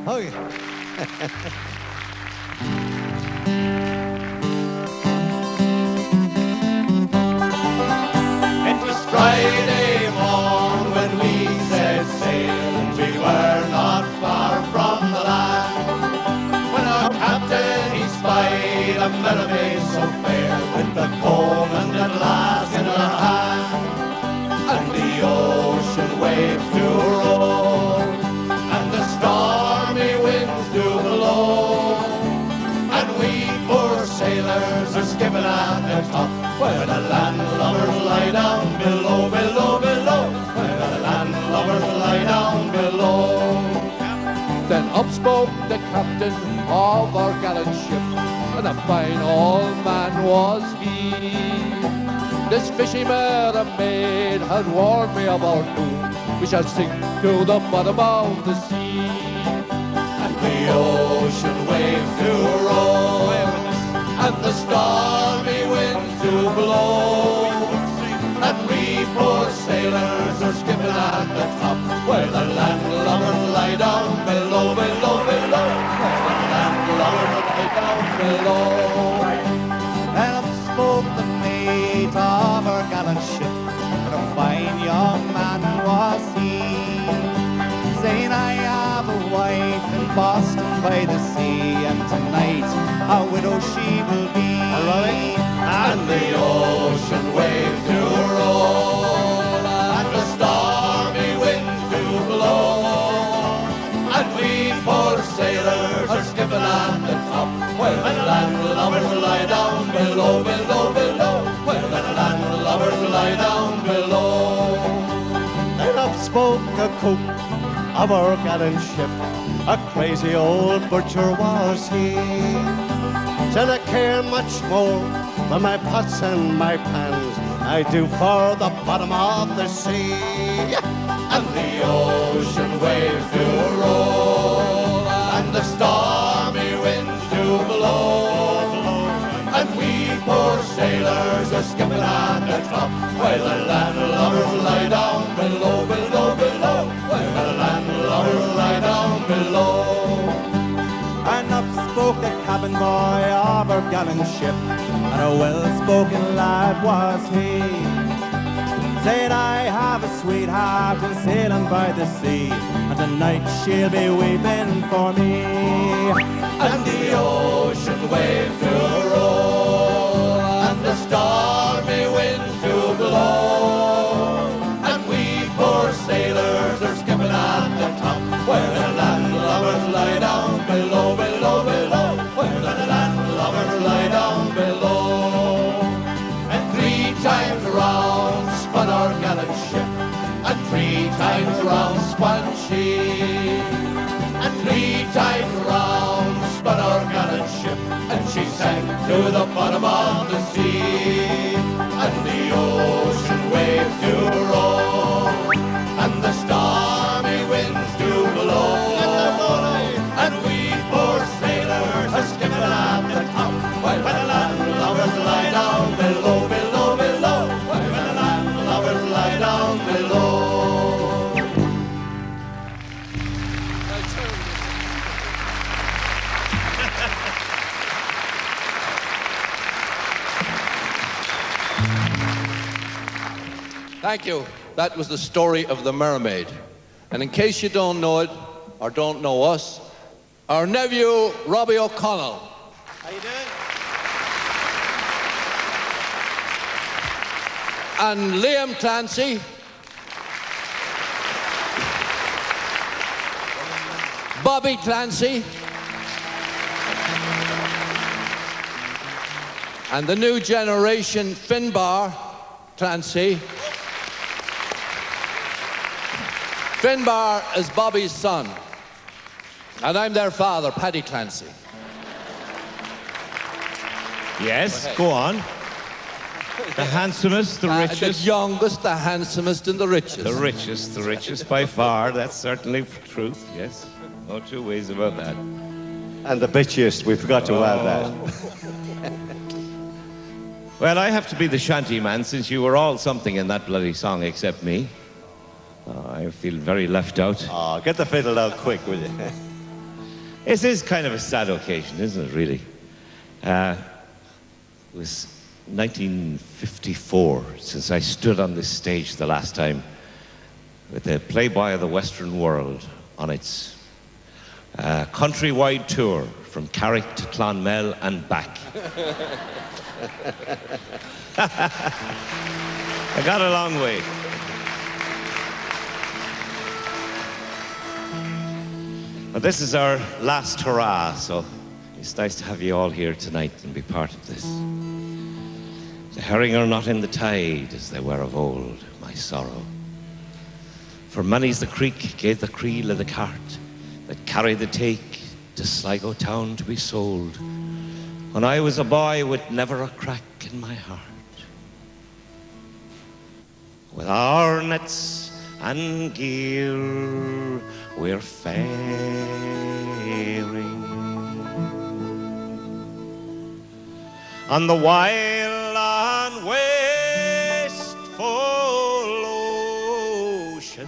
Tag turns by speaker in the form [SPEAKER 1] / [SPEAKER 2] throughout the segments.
[SPEAKER 1] Oh, yeah.
[SPEAKER 2] It was Friday morn when we set sail, and we were not far from the land. When our captain he spied a mermaid so fair, with the comb and the glass in her hand, and the ocean waves do roll, and the stormy winds do blow, and we poor sailors are skipping at the top, where the landlubbers lie down below, below, below, where the landlubbers lie down below.
[SPEAKER 3] Then up spoke the captain of our gallant ship, and a fine old man was he. This fishy mermaid had warned me of our doom. We shall sink to the bottom of the sea.
[SPEAKER 2] And the ocean waves do roll, and the stormy winds do blow, and we poor sailors are skipping at the top, where the landlubbers lie down below, below, below, where the landlubbers lie down below.
[SPEAKER 1] And up spoke the mate of our gallant ship, and a fine young man was he, saying, I have a wife in Boston by the sea, and tonight a widow she will be.
[SPEAKER 2] And the ocean waves do roll, and the stormy winds do blow, and we poor sailors are skipping at the top, where the landlubbers lie down below, below, below, where the landlubbers lie down below.
[SPEAKER 1] And up spoke a cook of our gallant ship, a crazy old butcher was he, said I care much more for my pots and my pans I do for the bottom of the sea.
[SPEAKER 2] And the ocean waves do roll, and the stormy winds do blow, and we poor sailors are skipping at the top, while the landlubbers lie down below, below, below, while the landlubbers lie down below.
[SPEAKER 1] And up spoke the cabin boy of our gallant ship, and a well-spoken lad was he, said I have a sweetheart and sailing by the sea, and tonight she'll be weeping for me.
[SPEAKER 2] And the ocean waves do roll, and the stormy winds do blow, and we poor sailors are skipping at the top, where the landlubbers lie down below, below, below, where the landlubbers lie down below. And 3 times round spun our gallant ship, and 3 times round spun she, and 3 times round spun our gallant ship, and she sank to the bottom of the sea. And the ocean waves do roll, and the stormy winds do blow, and we poor sailors are skipping at the top, while the landlubbers lie down below, below, below, while the landlubbers lie down below.
[SPEAKER 3] Thank you. That was the story of the mermaid. And in case you don't know it, or don't know us, our nephew, Robbie O'Connell.
[SPEAKER 1] How you doing?
[SPEAKER 3] And Liam Clancy. Bobby Clancy. And the new generation, Finbar Clancy. Finbar is Bobby's son, and I'm their father, Paddy Clancy.
[SPEAKER 4] Yes, go on. The handsomest, the richest.
[SPEAKER 3] The youngest, the handsomest, and the richest.
[SPEAKER 4] The richest by far. That's certainly truth, yes. No 2 ways about that.
[SPEAKER 1] And the bitchiest, we forgot to add that.
[SPEAKER 4] Well, I have to be the shanty man since you were all something in that bloody song except me. I feel very left out.
[SPEAKER 1] Oh, get the fiddle out quick, will you?
[SPEAKER 4] This is kind of a sad occasion, isn't it, really? It was 1954 since I stood on this stage the last time with the Playboy of the Western World on its countrywide tour from Carrick to Clonmel and back. I got a long way. But this is our last hurrah, so it's nice to have you all here tonight and be part of this. The herring are not in the tide as they were of old, my sorrow. For many's the creek gave the creel of the cart that carried the take to Sligo town to be sold, when I was a boy with never a crack in my heart. With our nets and gear we're faring on the wild and wasteful ocean.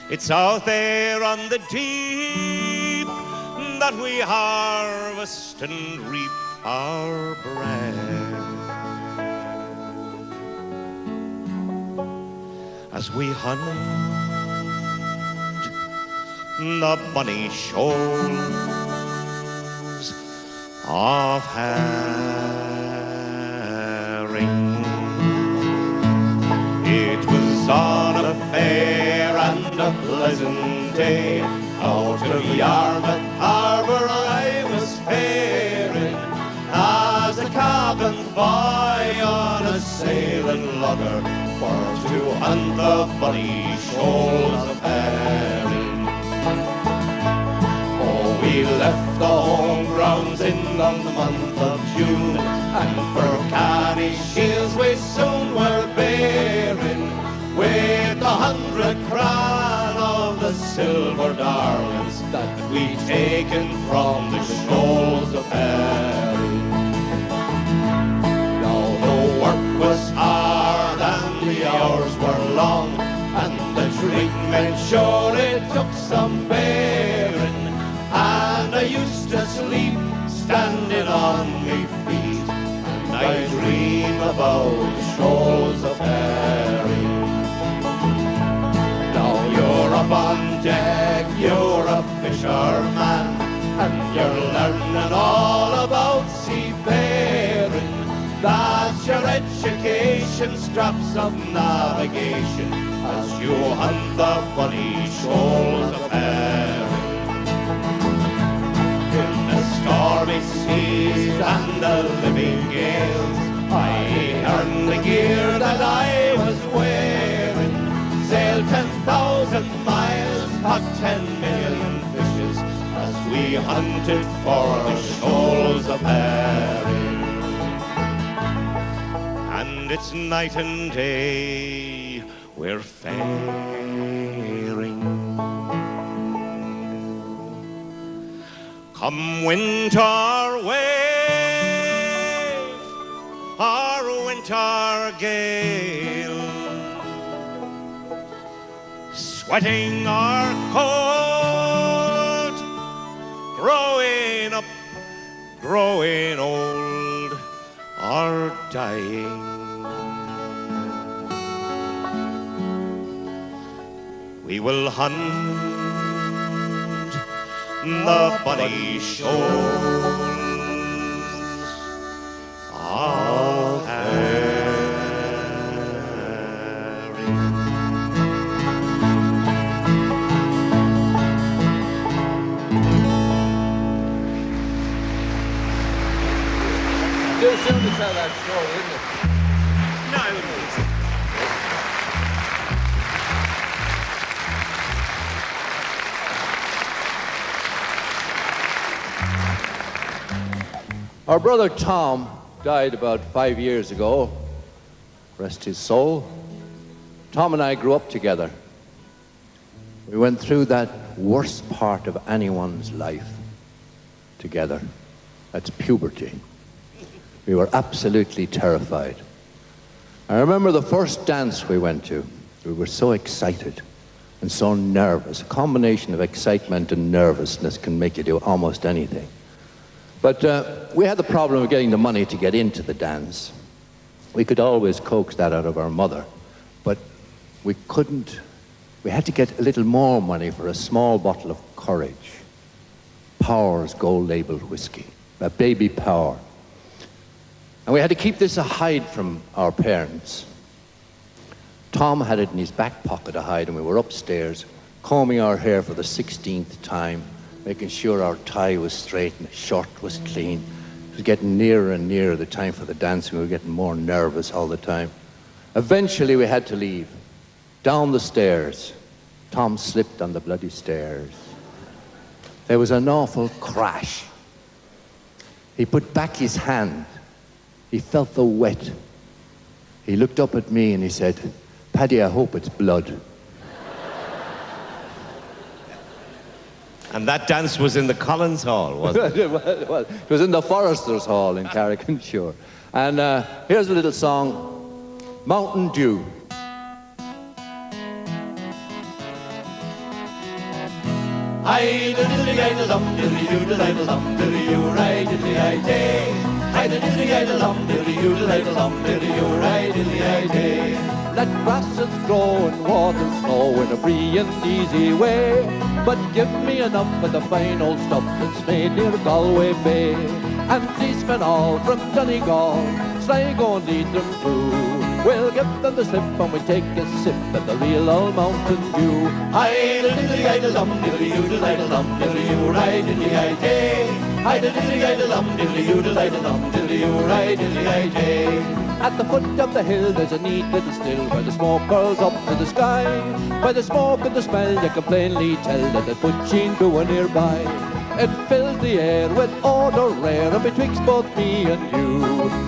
[SPEAKER 4] It's out there on the deep that we harvest and reap our bread, as we hunt the bonny shoals of herring. It was on a fair and a pleasant day, out of Yarmouth Harbour I was faring, as a cabin boy on a sailing lugger, for to hunt the bonny shoals of herring. Oh, we left the home grounds in the month of June, and for canny shields we soon were bearing, with 100 crown of the silver darlings that we taken from the shoals of herring. Now the work was hard and the hours were long, and the treatment surely took some bearing, and I used to sleep standing on me feet, and I dream about the shoals of herring. Now you're up on deck, you're a fisherman, and you're learning all about seafaring. That's your education, straps of navigation, as you hunt the funny shoals of herring. In the stormy seas and the living gales, I earned the gear that I was wearing, sailed 10,000 miles, caught 10 million fishes, as we hunted for the shoals of herring. And it's night and day we're faring. Come winter wave, our winter gale, sweating our cold, growing up, growing old, or dying. We will hunt the bonny shoals of herring.
[SPEAKER 3] Too soon to tell that story, isn't it?
[SPEAKER 4] No, I wouldn't think so.
[SPEAKER 3] Our brother Tom died about 5 years ago. Rest his soul. Tom and I grew up together. We went through that worst part of anyone's life together. That's puberty. We were absolutely terrified. I remember the first dance we went to. We were so excited.
[SPEAKER 5] and so nervous. A combination of excitement and nervousness can make you do almost anything. But we had the problem of getting the money to get into the dance. We could always coax that out of our mother, but we couldn't. We had to get a little more money for a small bottle of Courage, Power's gold-labeled whiskey, a Baby Power. And we had to keep this a hide from our parents. Tom had it in his back pocket a hide, and we were upstairs combing our hair for the 16th time, making sure our tie was straight and the shirt was clean. It was getting nearer and nearer the time for the dance, and we were getting more nervous all the time. Eventually we had to leave. Down the stairs. Tom slipped on the bloody stairs. There was an awful crash. He put back his hand. He felt the wet. He looked up at me and he said, "Paddy, I hope it's blood."
[SPEAKER 4] And that dance was in the Collins Hall, wasn't it?
[SPEAKER 5] Well, it was in the Foresters' Hall in Carrick-on-Shore. And here's a little song, Mountain Dew.
[SPEAKER 2] Hi-da-diddly-i-da-lum, diddly-oo-da-li-da-lum, diddly-oo-ray, diddly-i-day. Hi-da-diddly-i-da-lum, diddly-oo-da-li-da-lum, diddly-oo-ray, diddly-i-day.
[SPEAKER 3] Let grasses grow and waters flow in a free and easy way. But give me enough of the fine old stuff that's made near Galway Bay. And policemen all from Donegal, Sligo and Leitrim too. We'll give them the slip and we take a sip of the real old Mountain Dew.
[SPEAKER 2] Hi-da-diddly-i-da-lum, diddly-oo-da-li-da-lum, diddly-oo-ray, diddly-i-day. Hi-da-diddly-i-da-lum, diddly-oo-da-li-da-lum, diddly-oo-ray, diddly-i-day.
[SPEAKER 3] At the foot of the hill there's a neat little still where the smoke curls up to the sky. By the smoke and the smell you can plainly tell that the putcheen brewer nearby. It fills the air with odour rare, and betwixt both me and you,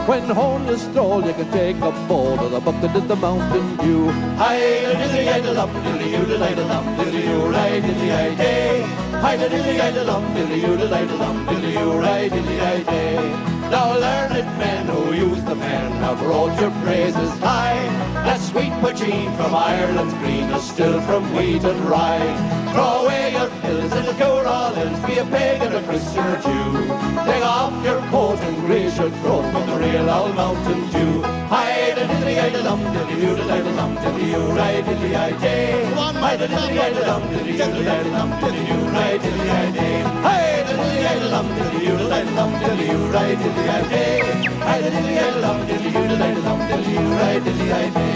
[SPEAKER 3] when home you stroll you can take a bowl of the bucket of the Mountain Dew.
[SPEAKER 2] Hi-da-diddly-i-da-lum, diddly-oo-da-li-da-lum, diddly-oo-ray, diddly-i-day. Hi-da-diddly-i-da-lum, diddly-oo-da-li-da-lum, diddly-oo-ray, diddly-i-day. Now learned men who use the pen have wrote your praises high. That sweet poteen from Ireland's green is still from wheat and rye. Throw away your pills, it'll cure all ills, be a pagan, a Christian or Jew. Take off your coat and grease your throat with the real old Mountain Dew. Hi-da-diddly-i-da-lum, diddly-oo-da-li-da-lum, diddly-oo-ray, diddly-i-day. Hi-da-diddly-i-da-lum, diddly-oo-da-li-da-lum, diddly-oo-ray, diddly-i-day. Hi-da-diddly-i-da-lum, diddly-oo-da-li-da-lum, diddly-oo-ray, diddly-i-day. Hi-da-diddly-i-da-lum, diddly-oo-da-li-da-lum, diddly-oo-ray, diddly-i-day.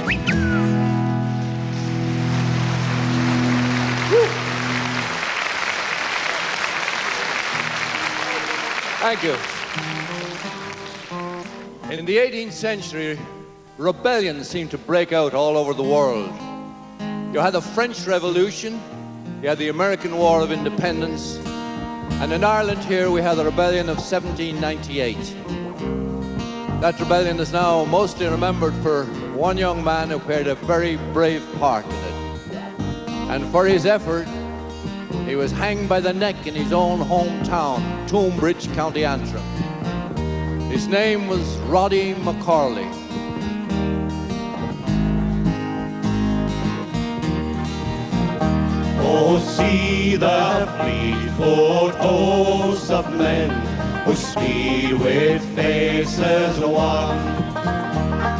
[SPEAKER 3] Thank you. In the 18th century, rebellions seemed to break out all over the world. You had the French Revolution, you had the American War of Independence, and in Ireland here we had the rebellion of 1798. That rebellion is now mostly remembered for one young man who played a very brave part in it. And for his effort, he was hanged by the neck in his own hometown, Tombridge, County Antrim. His name was Robbie O'Connell.
[SPEAKER 2] Oh, see the fleet-foot hosts of men who speed with faces wan.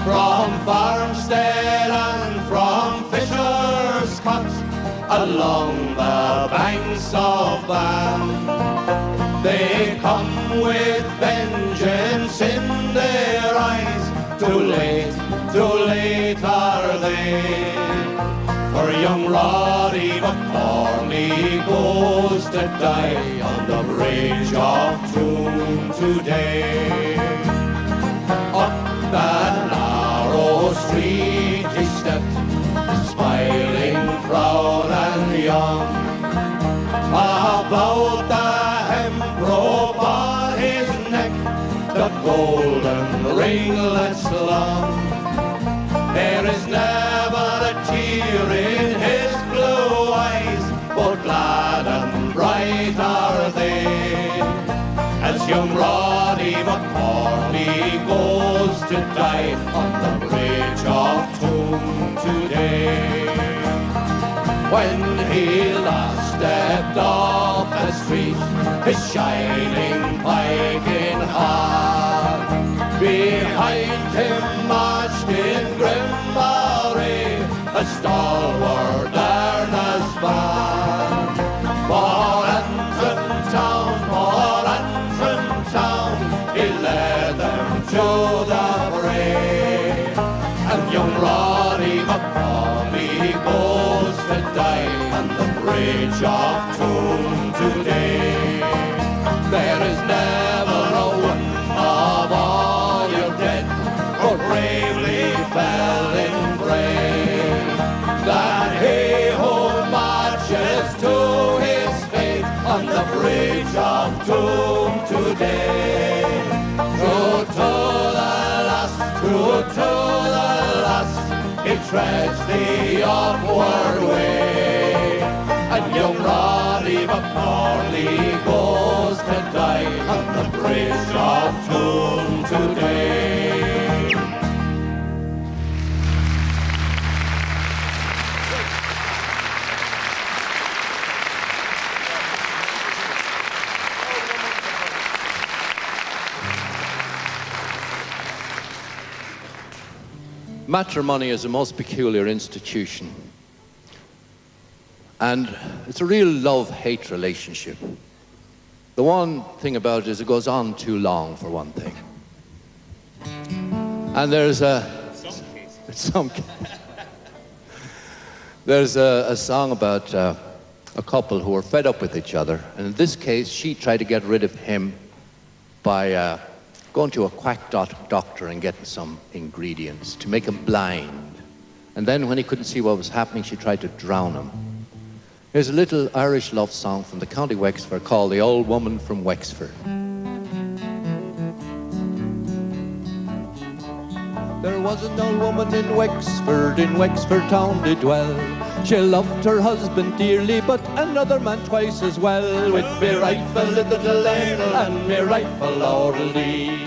[SPEAKER 2] From farmstead and from fisher's cot, along the banks of Bann. They come with vengeance in their eyes. Too late are they. For young Robbie O'Connell goes to die on the bridge of Toom today. Up that narrow street he stepped, smiling, proud and young. About the hemp-rope on his neck, the golden ringlets long. There is never a tear in his blue eyes, but glad and bright are they. As young Robbie O'Connell goes to die on the bridge of Toom today. When he last stepped up the street, his shining pike in hand, behind him marched in grim array a stalwart earnest man. For Antrim town, he led them to the fray. And young Robbie O'Connell goes to die on the bridge of Toom today. There is never a one of all your dead who bravely fell in Bray. That he who marches to his fate on the bridge of Toom today. True to the last, he treads the upward way. And young Robbie O'Connell goes to die on the bridge of Toom today.
[SPEAKER 5] Matrimony is a most peculiar institution. And it's a real love-hate relationship. The one thing about it is it goes on too long, for one thing. And there's a song about a couple who are fed up with each other. And in this case, she tried to get rid of him by going to a quack doctor and getting some ingredients to make him blind. And then when he couldn't see what was happening, she tried to drown him. Here's a little Irish love song from the County Wexford called The Old Woman from Wexford. There was an old woman in Wexford town did dwell. She loved her husband dearly, but another man twice as well. With me rifle in the ladle and me rifle orally.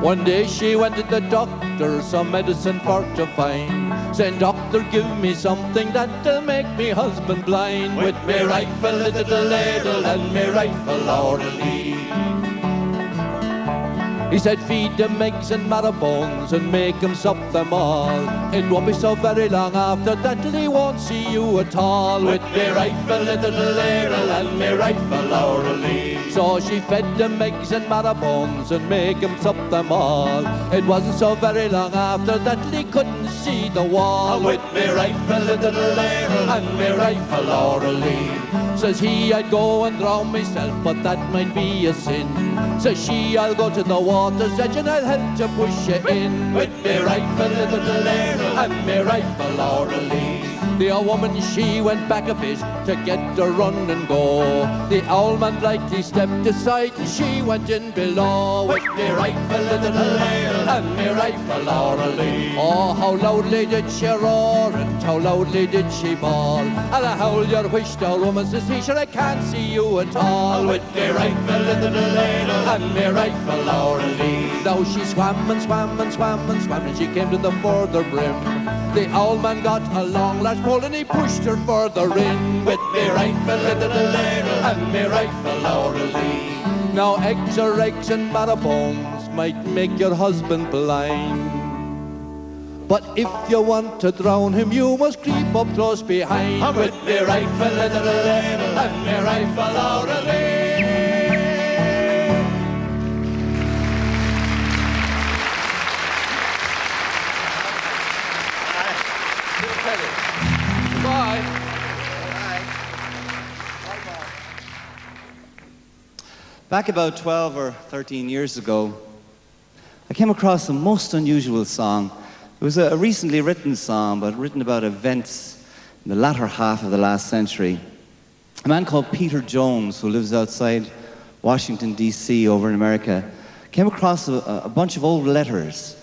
[SPEAKER 5] One day she went to the doctor, some medicine for to find. Saying, doctor, give me something that'll make me husband blind. With me rifle in the ladle and me rifle orally. He said, feed them eggs and marrow bones and make them sup them all. It won't be so very long after that till he won't see you at all. With me rifle in the ladle and me rifle orally. So she fed them eggs and marrow bones and make them sup them all. It wasn't so very long after that till he couldn't see the wall. With me rifle in the ladle and me rifle orally. Says he, I'd go and drown myself, but that might be a sin. Says she, I'll go to the water's edge and I'll help to push you in. With me rifle in the ladle and me rifle orally. The old woman, she went back a bit to get her run and go. The old man lightly stepped aside and she went in below. With me rifle in the ladle and me rifle orally. Oh, how loudly did she roar and how loudly did she bawl. And a howl your wish, the old woman says, he sure I can't see you at all. With me rifle in the ladle and me rifle orally. Now she swam and swam and swam and swam and she came to the further brim. The old man got a long lash pole and he pushed her further in. With me rifle in the ladle and me rifle orally. Now eggs are eggs and marrow bones might make your husband blind. But if you want to drown him, you must creep up close behind. And with me rifle in the ladle and me rifle orally.
[SPEAKER 3] Bye.
[SPEAKER 1] Back about 12 or 13 years ago, I came across a most unusual song. It was a recently written song, but written about events in the latter half of the last century. A man called Peter Jones, who lives outside Washington, D.C. over in America, came across a bunch of old letters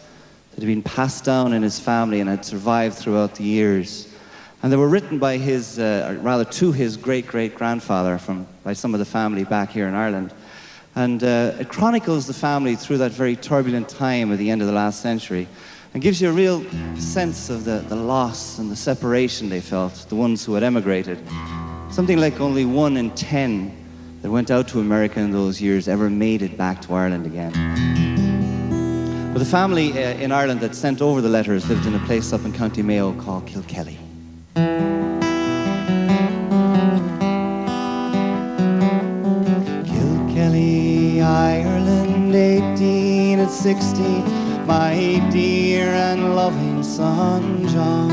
[SPEAKER 1] that had been passed down in his family and had survived throughout the years. And they were written by his, or rather to his great-great-grandfather by some of the family back here in Ireland. And it chronicles the family through that very turbulent time at the end of the last century. It gives you a real sense of the loss and the separation they felt, the ones who had emigrated. Something like only 1 in 10 that went out to America in those years ever made it back to Ireland again. But the family in Ireland that sent over the letters lived in a place up in County Mayo called Kilkelly. Kilkelly, Ireland, 1860, my dear and loving son John.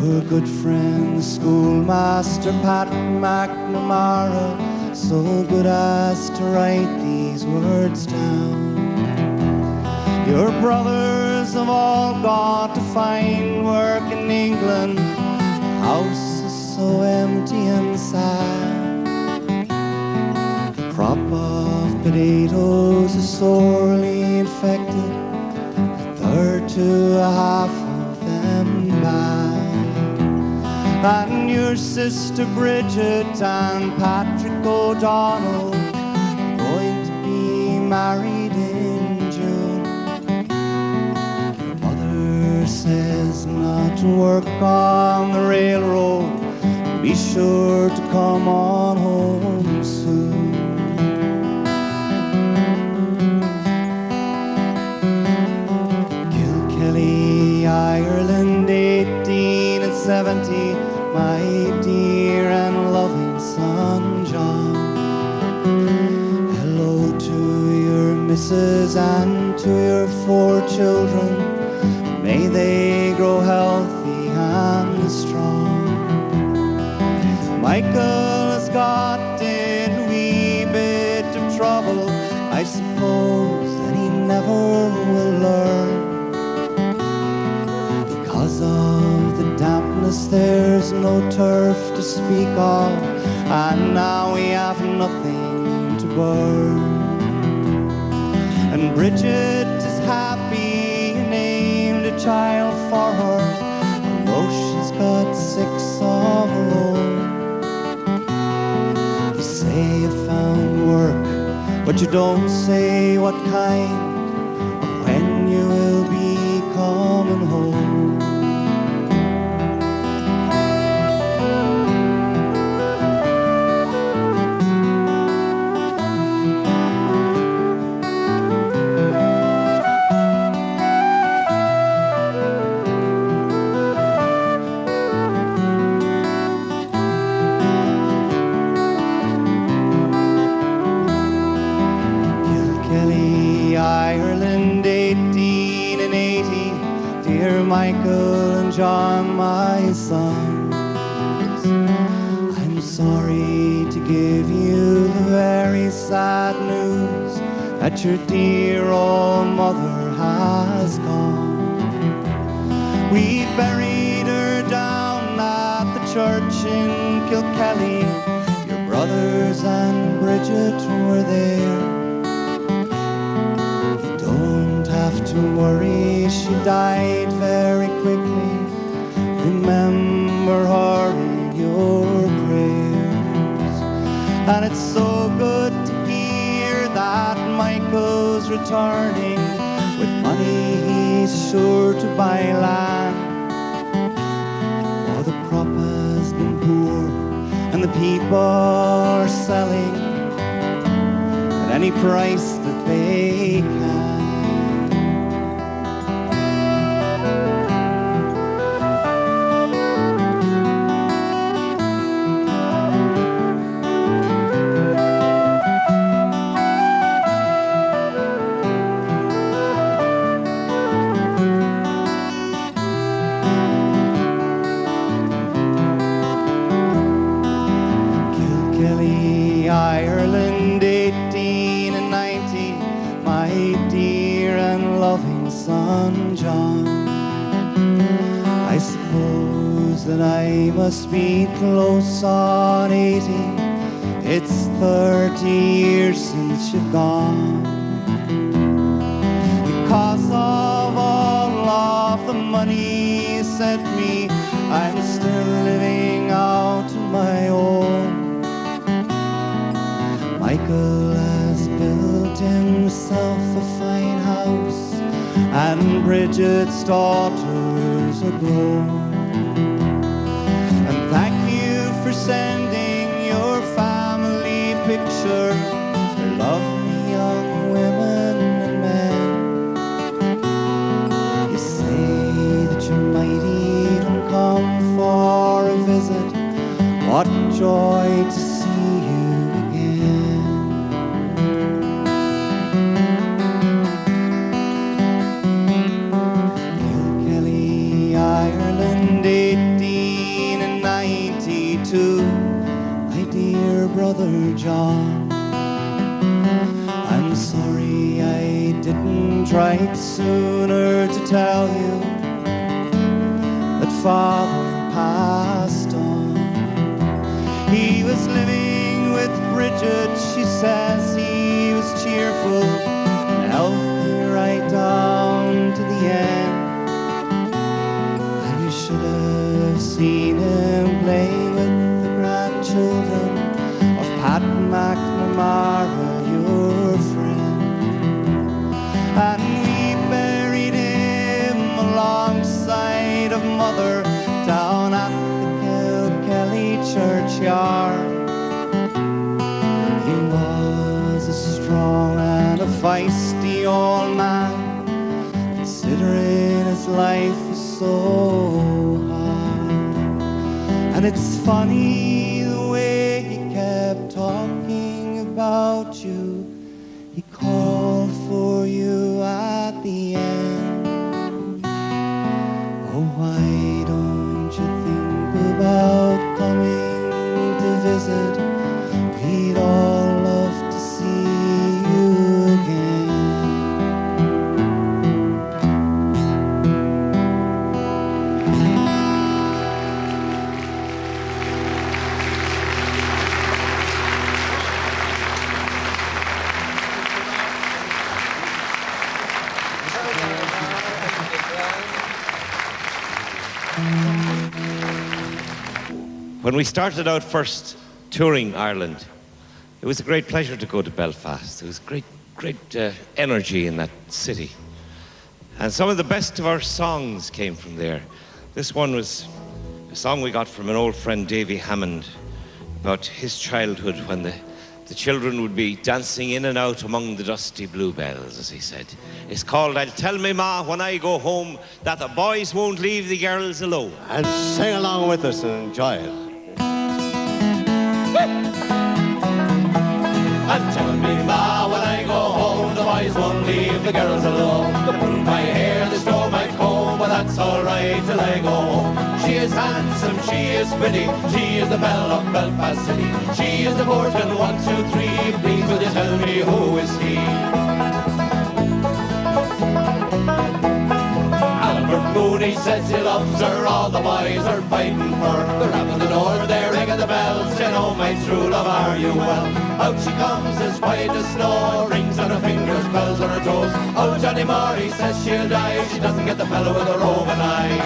[SPEAKER 1] Your good friend, schoolmaster Pat McNamara, so good as to write these words down. Your brothers have all got to find work in England. The house is so empty and sad. The crop of potatoes is sorely infected, a third to a half of them bad. And your sister Bridget and Patrick O'Donnell going to be married in June. Your mother says not to work on the railroad, be sure to come on home soon. Kilkelly, Ireland, 1870, my dear and loving son John. Hello to your missus and to your 4 children. May they grow healthy and strong. Michael has got in a wee bit of trouble, I suppose that he never will learn. Because of the dampness there's no turf to speak of, and now we have nothing to burn. And Bridget is happy, named a child for her, although she's got 6 of her own. You say you found work, but you don't say what kind, or when you will be coming home. Ireland, 1880, dear Michael and John, my sons. I'm sorry to give you the very sad news that your dear old mother has gone. We buried her down at the church in Kilkelly. Your brothers and Bridget were there. Have to worry, she died very quickly. Remember her in your prayers. And it's so good to hear that Michael's returning. With money he's sure to buy land, for the crop has been poor and the people are selling at any price that they can. Ireland, 1890, my dear and loving son John. I suppose that I must be close on 80. It's 30 years since you've gone. Because of all of the money you sent me, I'm still living out on my own. Michael has built himself a fine house and Bridget's daughters are grown. And thank you for sending your family pictures, their lovely young women and men. You say that you might even come for a visit. What joy to see you again. Kilkelly, Ireland, 1892. My dear brother John, I'm sorry I didn't write sooner to tell you that Father passed on. He was living with Bridget, she says he was cheerful and healthy right down to the end. And you should have seen him play with the grandchildren of Pat McNamara, your friend. And we buried him alongside of Mother down at Kilkelly churchyard. He was a strong and a feisty old man, considering his life was so hard. And it's funny the way he kept talking about you. He called for you at the end. Oh, why don't you think about coming to visit? We'd all love to see you again.
[SPEAKER 4] When we started out first touring Ireland, it was a great pleasure to go to Belfast. There was great energy in that city. And some of the best of our songs came from there. This one was a song we got from an old friend, Davy Hammond, about his childhood when the children would be dancing in and out among the dusty bluebells, as he said. It's called I'll Tell Me Ma When I Go Home That the Boys Won't Leave the Girls Alone.
[SPEAKER 6] And sing along with us and enjoy it.
[SPEAKER 2] And tell me, Ma, when I go home, the boys won't leave the girls alone. They pull my hair, they store my comb, but that's all right till I go home. She is handsome, she is pretty, she is the belle of Belfast City. She is the fortune 1, 2, 3. Please will you tell me who is he? Mooney says he loves her, all the boys are fighting for her. They're rapping the door, they're ringing the bells, you know my true love, are you well? Out she comes as white as snow, rings on her fingers, bells on her toes. Oh, Johnny Murray says she'll die, she doesn't get the fellow with a roving eye.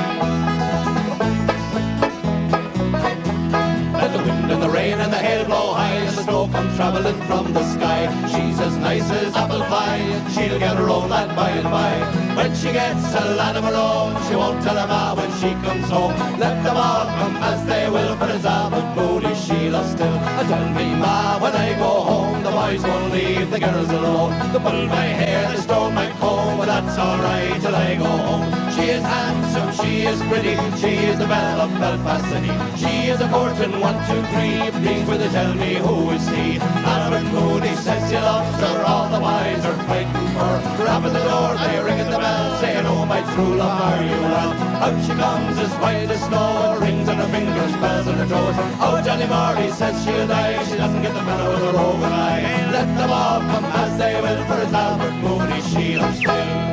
[SPEAKER 2] Let the wind and the rain and the hail blow high, and the snow come travelling from the sky. She's as nice as apple pie, she'll get her own lad by and by. When she gets a lad of her own, she won't tell her ma when she comes home. Let them all come as they will, for it's Albert Moody she loves still. Tell me, ma, when I go home, the boys won't leave the girls alone. They pull my hair, they stole my comb, but that's all right till I go home. She is handsome, she is pretty, she is the belle of Belfast City. She is a fortune 1, 2, 3. Please will you tell me who is he? Albert Moody says he loves her, all the boys are fighting for her. Rap at the door, they ring at the bell, saying, oh my true love, are you well? Out she comes as white as snow, rings on her fingers, bells on her toes. Oh, Johnny Murray says she'll die, she doesn't get the fellow with a roving eye. Let them all come as they will, for it's Albert Moody she loves still.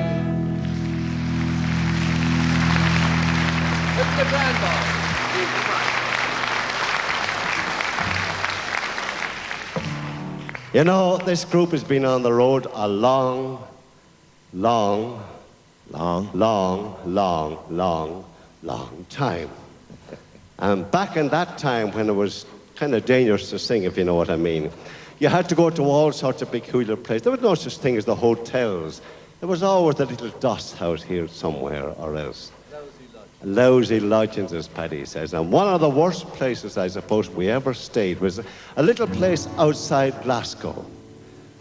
[SPEAKER 3] It's the grandpa.
[SPEAKER 6] You know, this group has been on the road a long time. And back in that time when it was kind of dangerous to sing, if you know what I mean, you had to go to all sorts of peculiar places. There was no such thing as the hotels. there was always a little dust house here somewhere or else. Lousy lodgings, as Paddy says. And one of the worst places, I suppose, we ever stayed was a little place outside Glasgow.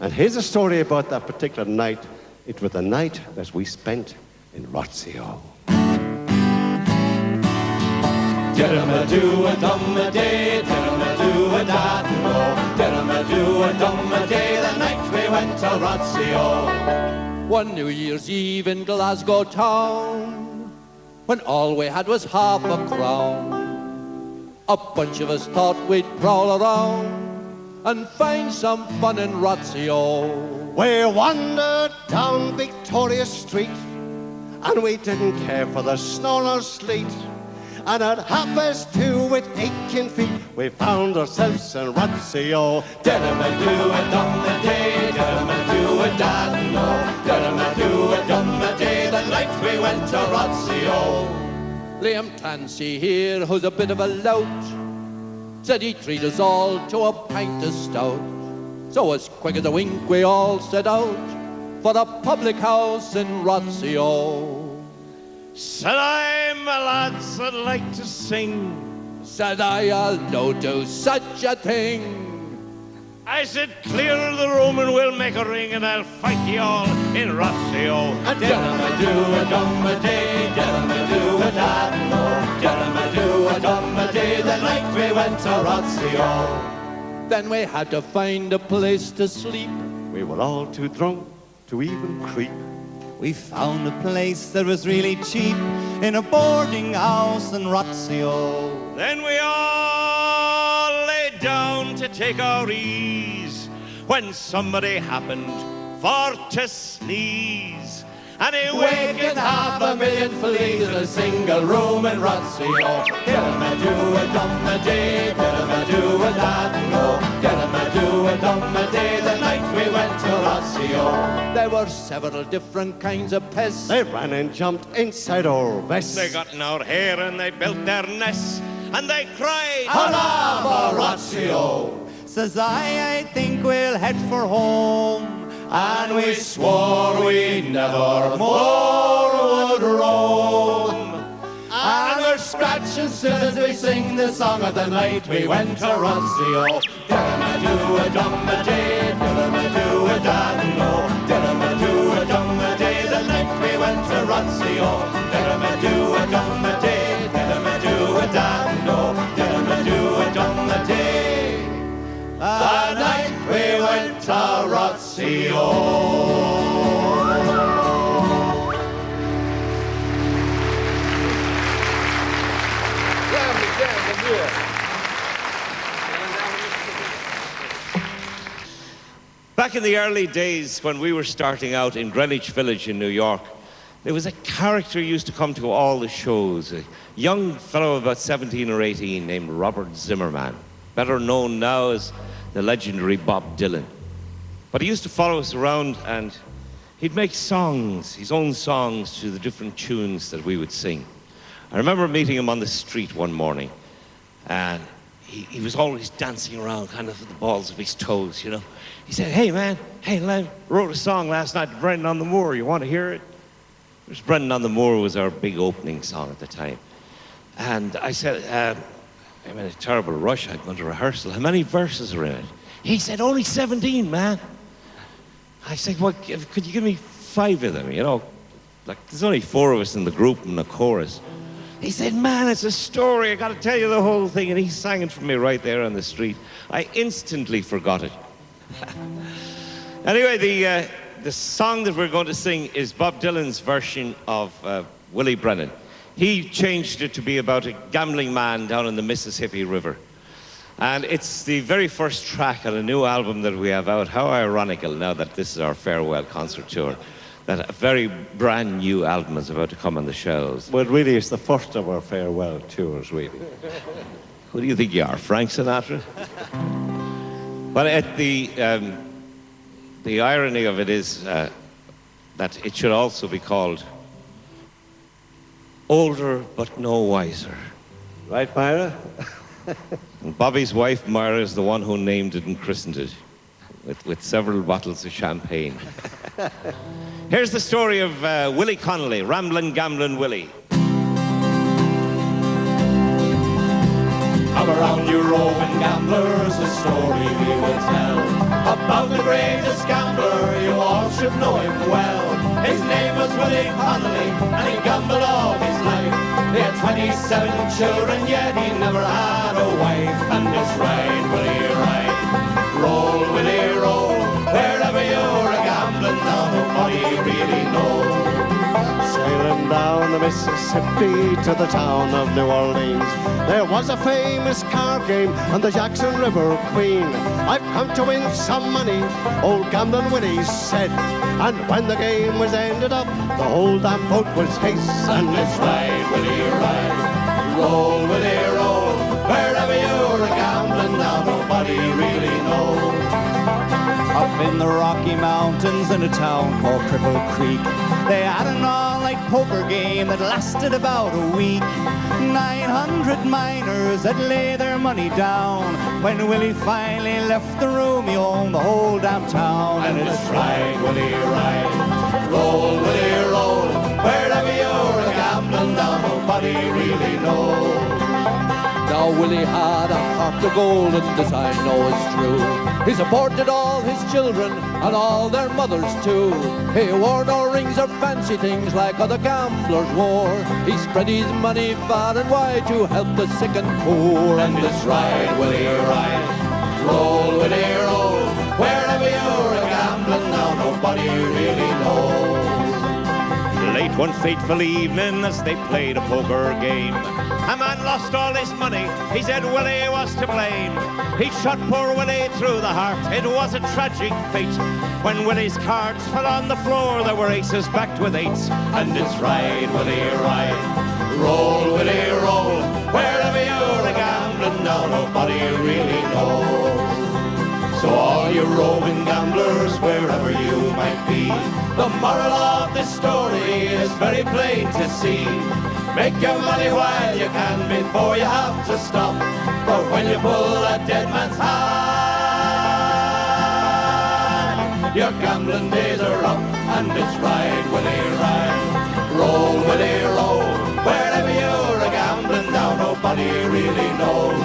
[SPEAKER 6] And here's a story about that particular night. It was the night that we spent in Rotsio.
[SPEAKER 2] Did-a-ma-do-a-dum-a-day, did-a-ma-do-a-da-do-o, did-a-ma-do-a-dum-a-day, the night we went to Rotsio.
[SPEAKER 3] One New Year's Eve in Glasgow town, when all we had was half a crown, a bunch of us thought we'd prowl around and find some fun in Rotsio.
[SPEAKER 6] We wandered down Victoria Street, and we didn't care for the snow nor sleet. And at 2:30 with aching feet, we found ourselves in Rotsio.
[SPEAKER 2] Did-a-ma-do-a-dum-a-day, did-a-ma-do-a-da-do-o, did-a-ma-do-a-dum-a-day, the night we went to Rotsio.
[SPEAKER 3] Liam Clancy here, who's a bit of a lout, said he'd treat us all to a pint of stout. So as quick as a wink we all set out for the public house in Rotsio.
[SPEAKER 4] Said I, my lads, I'd like to sing.
[SPEAKER 3] Said I'll no do such a thing.
[SPEAKER 4] I said, clear the room and we'll make a ring, and I'll fight ye all in Rotsio.
[SPEAKER 2] Did-a-ma-do-a-dum-a-day, did-a-ma-do-a-da-do-o, did-a-ma-do-a-dum-a-day, the night we went to Rotsio.
[SPEAKER 3] Then we had to find a place to sleep.
[SPEAKER 6] We were all too drunk to even creep.
[SPEAKER 1] We found a place that was really cheap in a boarding house in Rotsio.
[SPEAKER 4] Then we all lay down to take our ease when somebody happened for to sneeze. And he
[SPEAKER 2] Waking 500,000 fleas in a single room in Rotsio. Did-a-ma-do-a-dum-a-day, did-a-ma-do-a-da-do-o, did-a-ma-do-a-dum-a-day, the night we went to Rotsio.
[SPEAKER 3] There were several different kinds of pests.
[SPEAKER 6] They ran and jumped inside our vests.
[SPEAKER 4] They got in our hair and they built their nests, and they cried,
[SPEAKER 2] Hurrah for Rotsio!
[SPEAKER 1] Says I think we'll head for home.
[SPEAKER 2] And we swore we never more would roam. And we're scratching still as we sing the song of the night we went to Rotsio. Did-a-ma-do-a-dum-a-day, did-a-ma-do-a-da-do-o, did-a-ma-do-a-dum-a-day, the night we went to Rotsio. Did-a-ma-do-a-dum-a-day, did-a-ma-do-a-da-do-o, did-a-ma-do-a-dum-a-day, the night we went to Rotsio.
[SPEAKER 4] Back in the early days when we were starting out in Greenwich Village in New York, there was a character who used to come to all the shows, a young fellow of about 17 or 18 named Robert Zimmerman, better known now as the legendary Bob Dylan. But he used to follow us around and he'd make songs, his own songs to the different tunes that we would sing. I remember meeting him on the street one morning, and he was always dancing around kind of with the balls of his toes, you know. He said, hey man, I wrote a song last night to Brendan on the Moor, you want to hear it? Brendan on the Moor was our big opening song at the time. And I said, I'm in a terrible rush, I'm going to rehearsal. How many verses are in it? He said, only 17, man. I said, well, could you give me 5 of them, you know? Like, there's only 4 of us in the group and the chorus. He said, man, it's a story, I got to tell you the whole thing. And he sang it for me right there on the street. I instantly forgot it. Anyway, the song that we're going to sing is Bob Dylan's version of Willie Brennan. He changed it to be about a gambling man down in the Mississippi River. And it's the very first track on a new album that we have out. How ironical now that this is our farewell concert tour, that a very brand new album is about to come on the shelves.
[SPEAKER 6] Well, really, it's the first of our farewell tours, really.
[SPEAKER 4] Who do you think you are, Frank Sinatra? But the irony of it is that it should also be called Older But No Wiser.
[SPEAKER 6] Right, Myra?
[SPEAKER 4] And Bobby's wife, Myra, is the one who named it and christened it. with several bottles of champagne. Here's the story of Willie Connolly, Ramblin' Gamblin' Willie.
[SPEAKER 2] Come around you roving gamblers, the story we will tell about the greatest gambler, you all should know him well. His name was Willie Connolly, and he gambled all his life. He had 27 children, yet he never had a wife. And it's ride, Willie, ride, roll, Willie, roll, wherever you're a gambling now, nobody really knows.
[SPEAKER 6] Sailing down the Mississippi to the town of New Orleans, there was a famous card game on the Jackson River Queen. I've come to win some money, old Gambling Willie said. And when the game was ended up, the whole damn boat was his.
[SPEAKER 2] And it's ride, Willie, ride, roll, Willie, roll, wherever you're a gambling now, nobody really knows.
[SPEAKER 1] Up in the Rocky Mountains in a town called Cripple Creek, they had an all-night poker game that lasted about a week. 900 miners had laid their money down. When Willie finally left the room, he owned the whole damn town.
[SPEAKER 2] And it's ride, Willie, ride, roll, Willie, roll, wherever you're a gambling now, nobody really knows.
[SPEAKER 3] Now Willie had a heart of gold, and this I know is true. He supported all his children and all their mothers too. He wore no rings or fancy things like other gamblers wore. He spread his money far and wide to help the sick and poor.
[SPEAKER 2] And it's ride, Willie, ride, roll, Willie, roll, wherever you're a gambling now, nobody really knows.
[SPEAKER 4] Late one fateful evening as they played a poker game, a man lost all his money, he said Willie was to blame. He shot poor Willie through the heart, it was a tragic fate. When Willie's cards fell on the floor, there were aces backed with eights.
[SPEAKER 2] And it's ride, Willie, ride, roll, Willie, roll, wherever you're a gambling now, nobody really knows. So all you roving gamblers, wherever you might be, the moral of this story is very plain to see. Make your money while you can before you have to stop. For when you pull a dead man's hand, your gambling days are up. And it's ride, Willie, ride, roll, Willie, roll, wherever you're a gambling now, nobody really knows.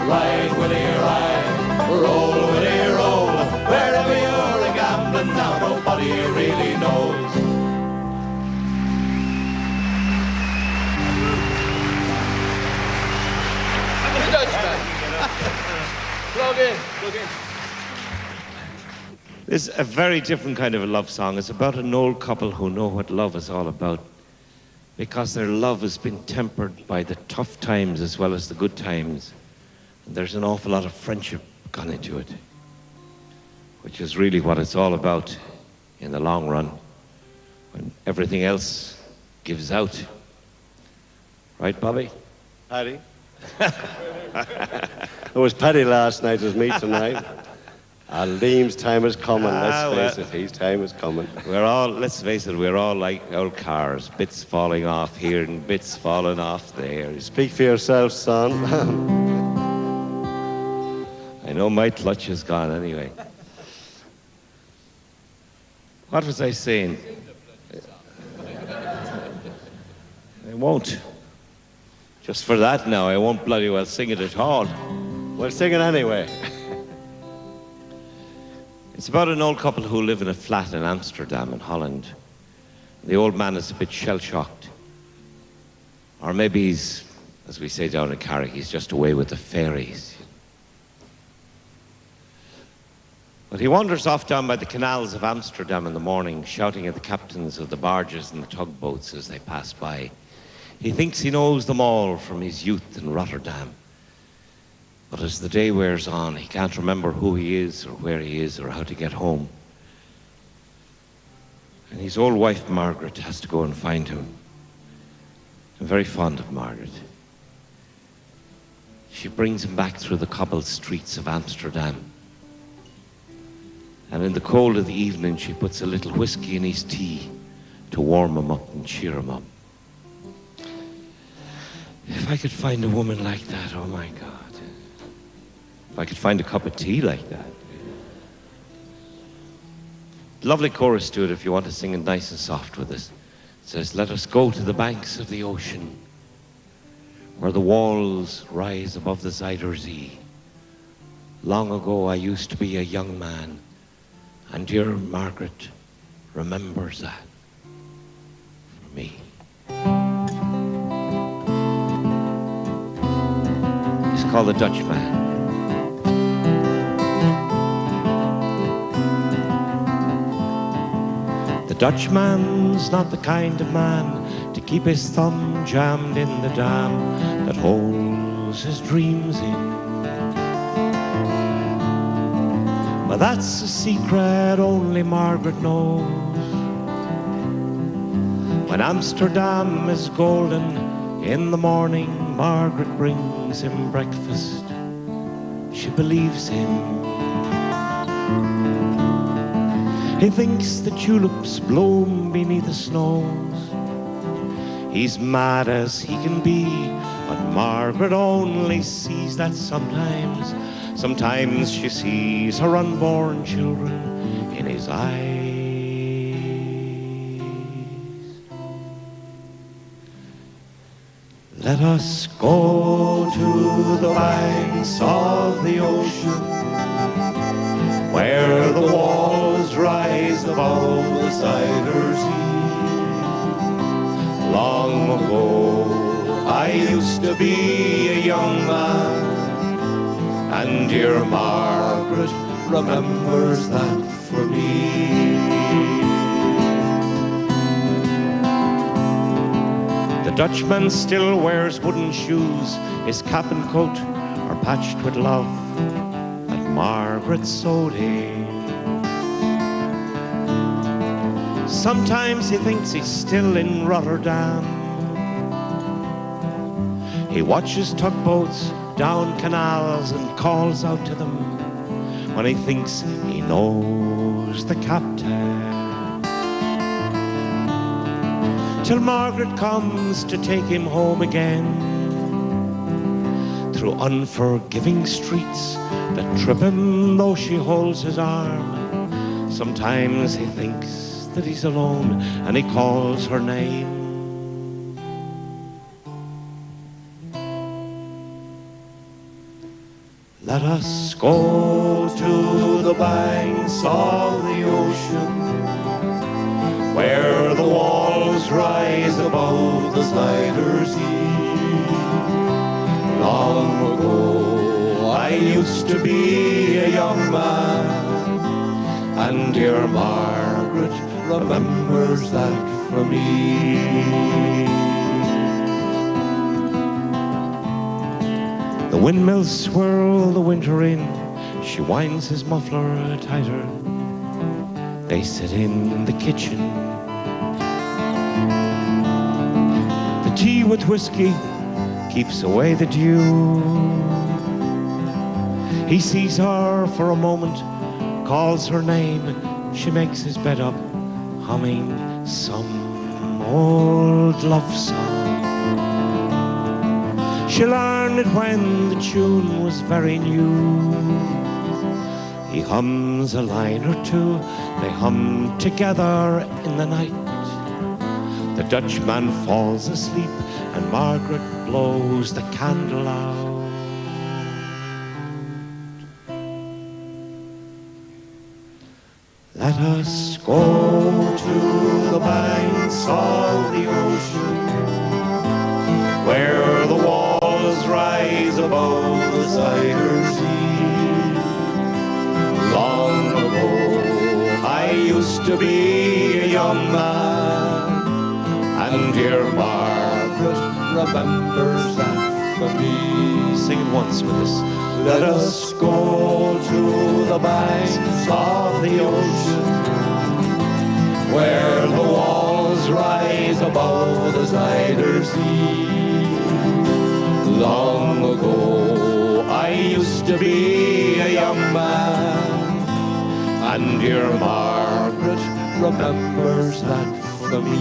[SPEAKER 2] Ride, Willie, ride, roll, Willie, roll, wherever you're a gambling now, nobody really knows.
[SPEAKER 3] Plug in.
[SPEAKER 4] This is a very different kind of a love song. It's about an old couple who know what love is all about, because their love has been tempered by the tough times as well as the good times. And there's an awful lot of friendship gone into it, which is really what it's all about in the long run, when everything else gives out. Right, Bobby?
[SPEAKER 6] Paddy? It was Paddy last night, it was me tonight. Liam's time is coming, let's face it, his time is coming.
[SPEAKER 4] We're all, let's face it, we're all like old cars, bits falling off here and bits falling off there.
[SPEAKER 6] Speak for yourself, son.
[SPEAKER 4] I know my clutch is gone anyway. What was I saying? I won't. Just for that now, I won't bloody well sing it at all.
[SPEAKER 6] We'll sing it anyway.
[SPEAKER 4] It's about an old couple who live in a flat in Amsterdam in Holland. The old man is a bit shell-shocked. Or maybe he's, as we say down in Carrick, he's just away with the fairies. But he wanders off down by the canals of Amsterdam in the morning, shouting at the captains of the barges and the tugboats as they pass by. He thinks he knows them all from his youth in Rotterdam. But as the day wears on, he can't remember who he is or where he is or how to get home. And his old wife, Margaret, has to go and find him. I'm very fond of Margaret. She brings him back through the cobbled streets of Amsterdam. And in the cold of the evening, she puts a little whiskey in his tea to warm him up and cheer him up. If I could find a woman like that, oh my God. If I could find a cup of tea like that. Lovely chorus to it if you want to sing it nice and soft with us. It says, let us go to the banks of the ocean, where the walls rise above the Zuyder Zee. Long ago I used to be a young man, and dear Margaret remembers that for me. He's called the Dutchman. The Dutchman's not the kind of man to keep his thumb jammed in the dam that holds his dreams in. But that's a secret only Margaret knows. When Amsterdam is golden in the morning, Margaret brings him breakfast. She believes him. He thinks the tulips bloom beneath the snows. He's mad as he can be, but Margaret only sees that sometimes. Sometimes she sees her unborn children in his eyes. Let us go to the banks of the ocean, where the walls rise above the Zuyder Zee. Long ago I used to be a young man, and dear Margaret remembers that for me. The Dutchman still wears wooden shoes. His cap and coat are patched with love that Margaret sewed in. Sometimes he thinks he's still in Rotterdam. He watches tugboats down canals and calls out to them when he thinks he knows the captain. Till Margaret comes to take him home again, through unforgiving streets that trip him though she holds his arm. Sometimes he thinks that he's alone and he calls her name. Let us go to the banks of the ocean, where the walls rise above the Zuyder Zee. Long ago I used to be a young man, and dear Margaret remembers that for me. The windmills swirl the winter in. She winds his muffler tighter. They sit in the kitchen. The tea with whiskey keeps away the dew. He sees her for a moment, calls her name. She makes his bed up, humming some old love song. She learned it when the tune was very new. He hums a line or two, they hum together in the night. The Dutchman falls asleep and Margaret blows the candle out. Let us go to the banks of the ocean, where the walls rise above the Zuyder Zee. Long ago I used to be a young man, and dear Margaret remembers that for me. Sing it once with us. Let us go to the banks of the ocean, where the walls rise above the Zuyder Zee. Long ago I used to be a young man, and dear Margaret remembers that for me.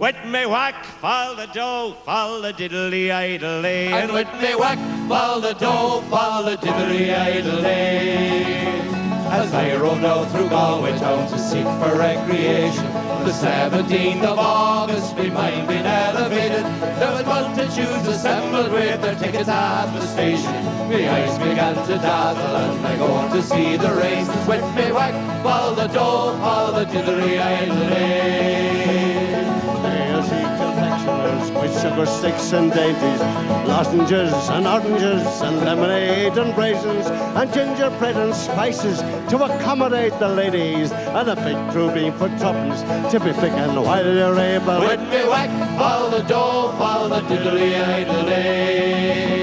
[SPEAKER 4] With me whack, fall the dough, fall the diddly idle day.
[SPEAKER 2] And with me whack, fall the dough, fall the diddly idle day. As I rode out through Galway town to seek for recreation, the 17th of August, me mind being elevated. There was multitudes assembled with their tickets at the station. Me eyes began to dazzle and I go to see the races. With me whack, fall the dough, fall the diddly idle day.
[SPEAKER 6] There see confectioners with sugar sticks and dainties, lozenges and oranges and lemonade and raisins and gingerbread and spices to accommodate the ladies, and a big crew being for tuppence to be picking while you're able.
[SPEAKER 2] With me whack, fall the dough, fall the diddly idle day.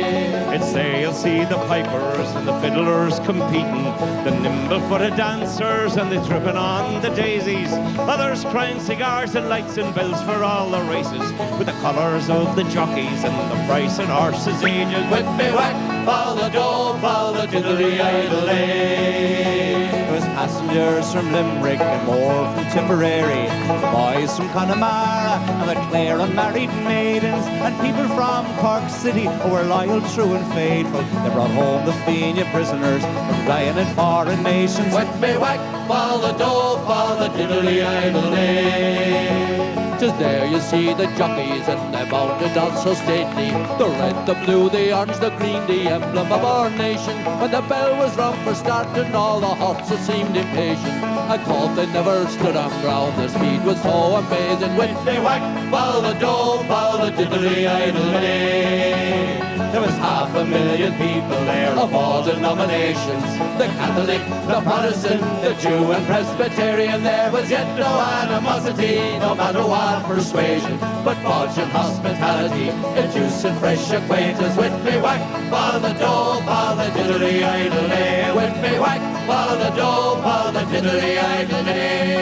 [SPEAKER 4] It's there you'll see the pipers and the fiddlers competing, the nimble-footed dancers and the tripping on the daisies, others crying cigars and lights and bells for all the races, with the colours of the jockeys and the price and horses' ages.
[SPEAKER 2] With me whack, fall the dough, fall the diddly idle day.
[SPEAKER 1] There was passengers from Limerick and more from Tipperary, boys from Connemara and the Clare unmarried maidens, and people from Cork City who were loyal, true and faithful. They brought home the Fenian prisoners from dying in foreign nations.
[SPEAKER 2] With me whack, fall the dough, fall the diddly idle day.
[SPEAKER 3] 'Tis there you see the jockeys and they're mounted on so stately, the red, the blue, the orange, the green, the emblem of our nation. When the bell was rung for starting, all the horses seemed impatient. I thought they never stood on ground, their speed was so amazing.
[SPEAKER 2] With me whack, fall the dough, fall the diddly idle day. There was 500,000 people there of all denominations, the Catholic, the Protestant, the Jew and Presbyterian. There was yet no animosity, no matter what persuasion, but fortune, hospitality, inducing fresh acquaintance. With me whack, fall the dough, fall the diddly idle day. With me whack, fall the dough, fall the diddly idle day.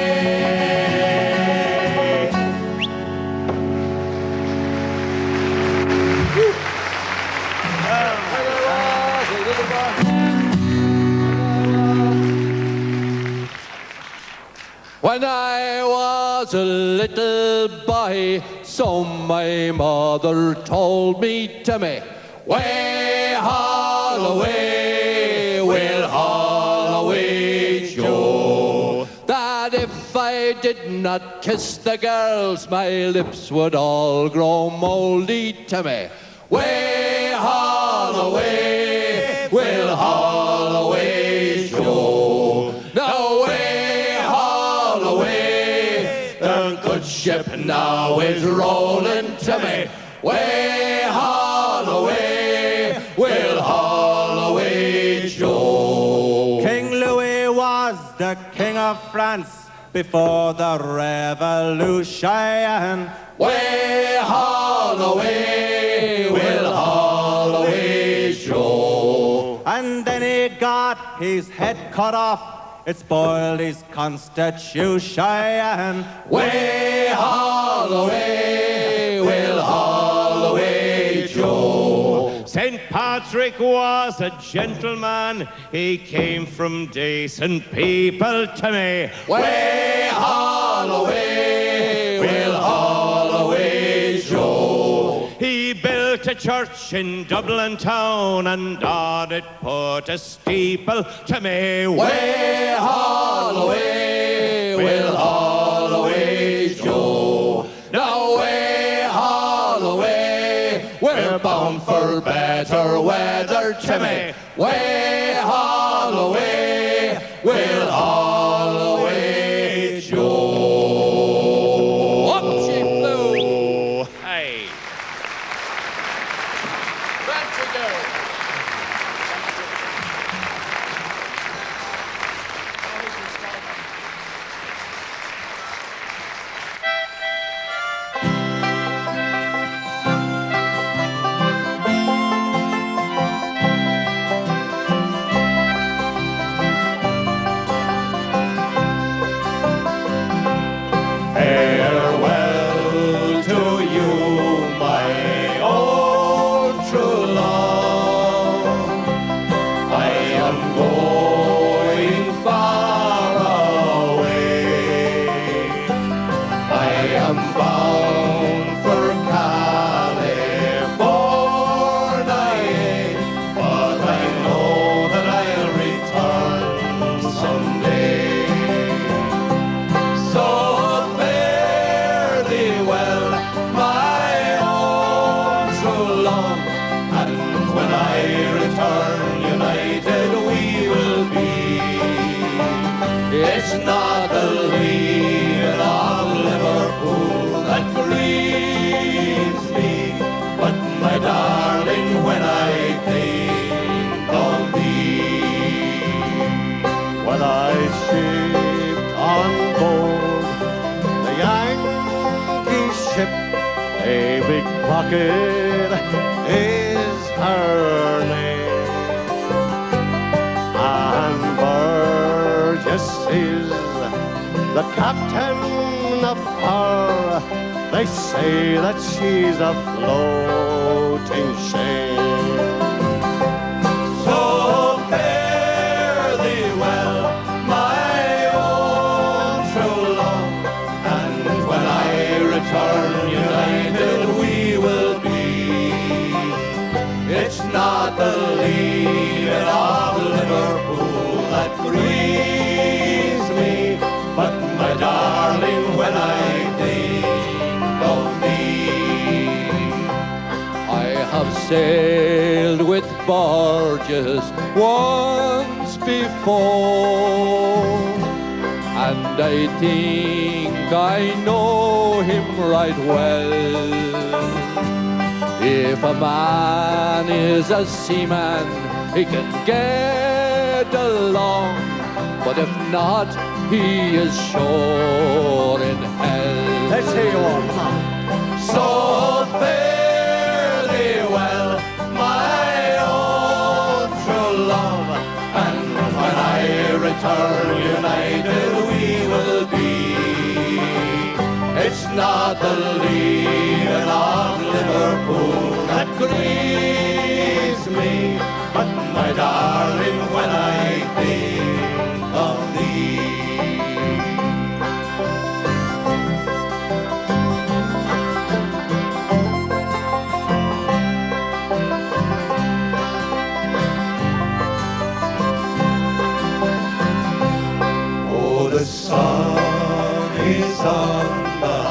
[SPEAKER 3] When I was a little boy, so my mother told me, Timmy, way haul away, we'll haul away, Joe. That if I did not kiss the girls, my lips would all grow mouldy, Timmy. Way haul away, we'll haul away, Joe. No way haul away, the good ship now is rolling, Timmy. Way haul away, we'll haul away, Joe.
[SPEAKER 1] King Louis was the King of France before the Revolution.
[SPEAKER 2] Way haul away, we'll haul away, Joe.
[SPEAKER 1] And then he got his head cut off, it spoiled his constitution.
[SPEAKER 2] Way haul away, we'll haul away, Joe.
[SPEAKER 4] St. Patrick was a gentleman, he came from decent people to me.
[SPEAKER 2] Way haul away, we'll haul away, Joe.
[SPEAKER 4] He built a church in Dublin town and on it put a steeple to me.
[SPEAKER 2] Way haul away, we'll haul away, Joe. Now way haul away, we're bound for better weather, Timmy. Way haul away, we'll haul away, Joe.
[SPEAKER 3] Up she flew.
[SPEAKER 4] Hey.
[SPEAKER 3] Clancy Brothers.
[SPEAKER 2] not the leaving of Liverpool that grieves me, but my darling, when I think of thee.
[SPEAKER 6] When I shipped on board the Yankee ship, a big pocket is her name, and Burgess is the captain of her. They say that she's a floating shame.
[SPEAKER 2] So fare thee well, my own true love, and when I return united we will be. It's not the leaving of Liverpool that grieves me, but my darling, when I think of thee.
[SPEAKER 3] I have sailed with barges once before, and I think I know him right well. If a man is a seaman, he can get along, but if not, he is sure in hell.
[SPEAKER 6] Let's hear you all.
[SPEAKER 2] So fare thee well, my own true love, and when I return united we will be. It's not the leaving of Liverpool that grieves me, but my darling, when I think of thee. The sun is on the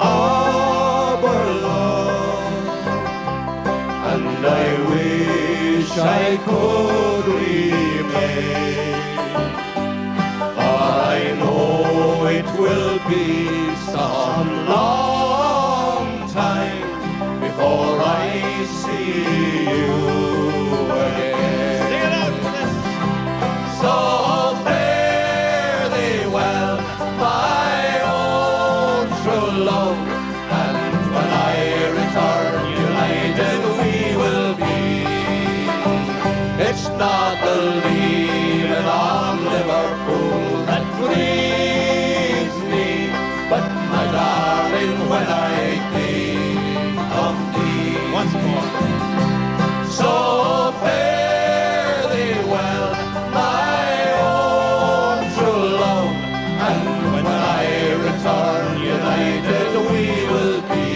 [SPEAKER 2] harbour lawn, and I wish I could remain, for I know it will be some long time before I see you again. Sing it out for this. So love, and when I return united we will be. It's not the leaving of Liverpool that grieves me, but my darling, when I think of thee. Once more. So fare thee well, my own true love, and when I return united we will be.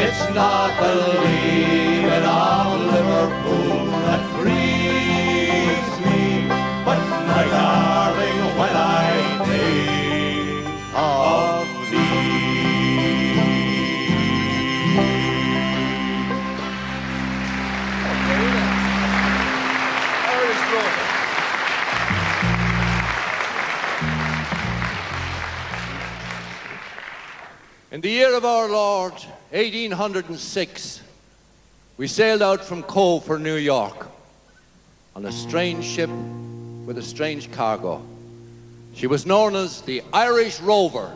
[SPEAKER 2] It's not the leaving of Liverpool that grieves me, but my darling, when I think of thee.
[SPEAKER 3] In the year of our Lord, 1806, we sailed out from Cove for New York on a strange ship with a strange cargo. She was known as the Irish Rover.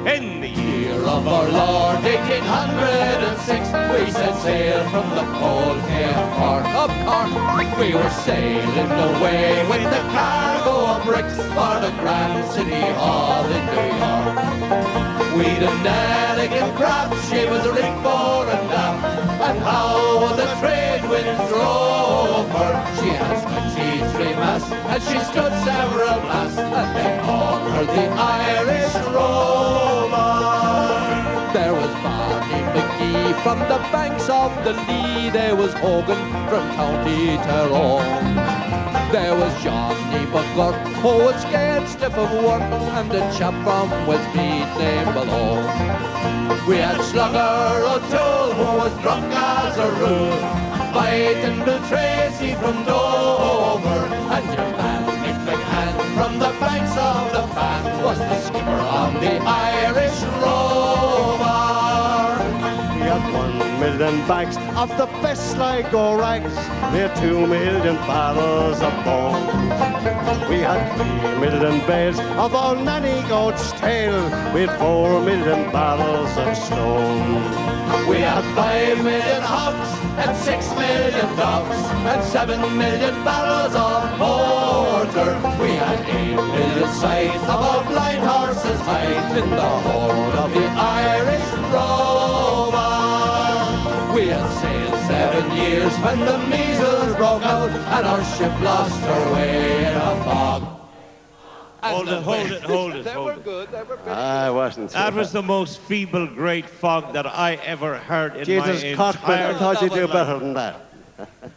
[SPEAKER 2] In the year of our Lord, 1806, we set sail from the cold Cape Cork.
[SPEAKER 3] Up Cork,
[SPEAKER 2] We were sailing away with the cargo of bricks for the Grand City Hall in New York. We'd a elegant craft, she was rigged fore and aft, and how the trade winds drove her. She has 23 masts, and she stood several blasts, and they called her the Irish Rover.
[SPEAKER 3] there was Barney McGee from the banks of the Lee. There was Hogan from County Tyrone. There was Johnny McGurk, who was scared stiff of work, and a chap from Westmeath named Below. We had Slugger O'Toole, who was drunk as a rule, fighting Bill Tracy from Dover, and your man Mick McHale
[SPEAKER 2] and from the banks of the Bann was the skipper on the Irish Rover.
[SPEAKER 6] We had 1,000,000 bags of the best Sligo rags. We had 2,000,000 barrels of bone. We had 3,000,000 bales of old Nanny Goat's tail. We had 4,000,000 barrels of stone.
[SPEAKER 2] We had 5,000,000 hogs and 6,000,000 dogs and 7,000,000 barrels of porter. We had 8,000,000 sides of our blind horses' hides in the hold of the Irish Rover. We had sailed 7 years when the measles broke out and our ship lost her way in a fog.
[SPEAKER 4] Hold it.
[SPEAKER 3] They were good. They were pretty
[SPEAKER 6] I wasn't sure.
[SPEAKER 4] That was the most feeble, great fog that I ever heard in
[SPEAKER 6] Jesus,
[SPEAKER 4] my
[SPEAKER 6] Cockman, I
[SPEAKER 4] entire
[SPEAKER 6] thought you'd do
[SPEAKER 4] life.
[SPEAKER 6] better than that.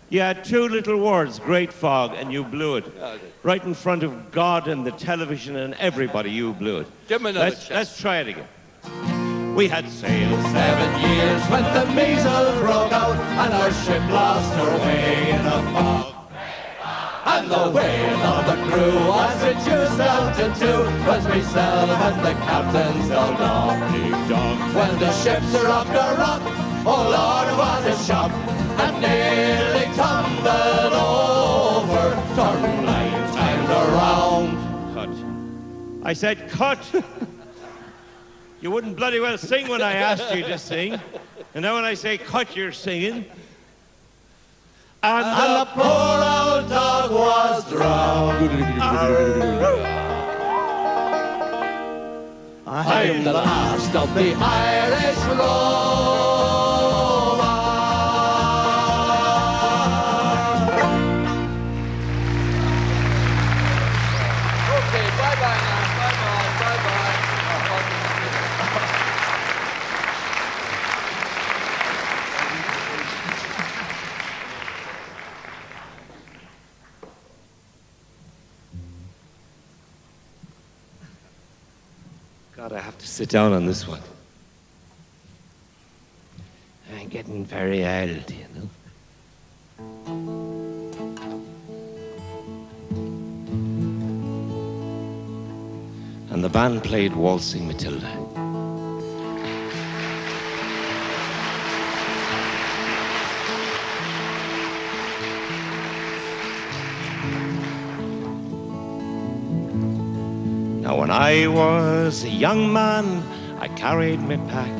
[SPEAKER 4] You had 2 little words, great fog, and you blew it. Right in front of God and the television and everybody, you blew it.
[SPEAKER 3] Give me another chance.
[SPEAKER 4] Let's try it again. We had sailed
[SPEAKER 2] 7 years when the measles broke out and our ship lost her way in a fog. And the wail of the crew was reduced down to 2, 'twas myself and the captain's old dog. When the ships rocked a rock, oh Lord, what a shock, and nearly tumbled over, turned 9 times around.
[SPEAKER 4] cut. I said cut. You wouldn't bloody well sing when I asked you to sing. And now when I say cut, you're singing. And
[SPEAKER 2] The poor old dog was drowned. I'm the last of the Irish Rover.
[SPEAKER 3] Okay, bye-bye now. Bye-bye.
[SPEAKER 4] God, I have to sit down on this one. I'm getting very old, you know. And the band played Waltzing Matilda. Now when I was a young man, I carried me pack,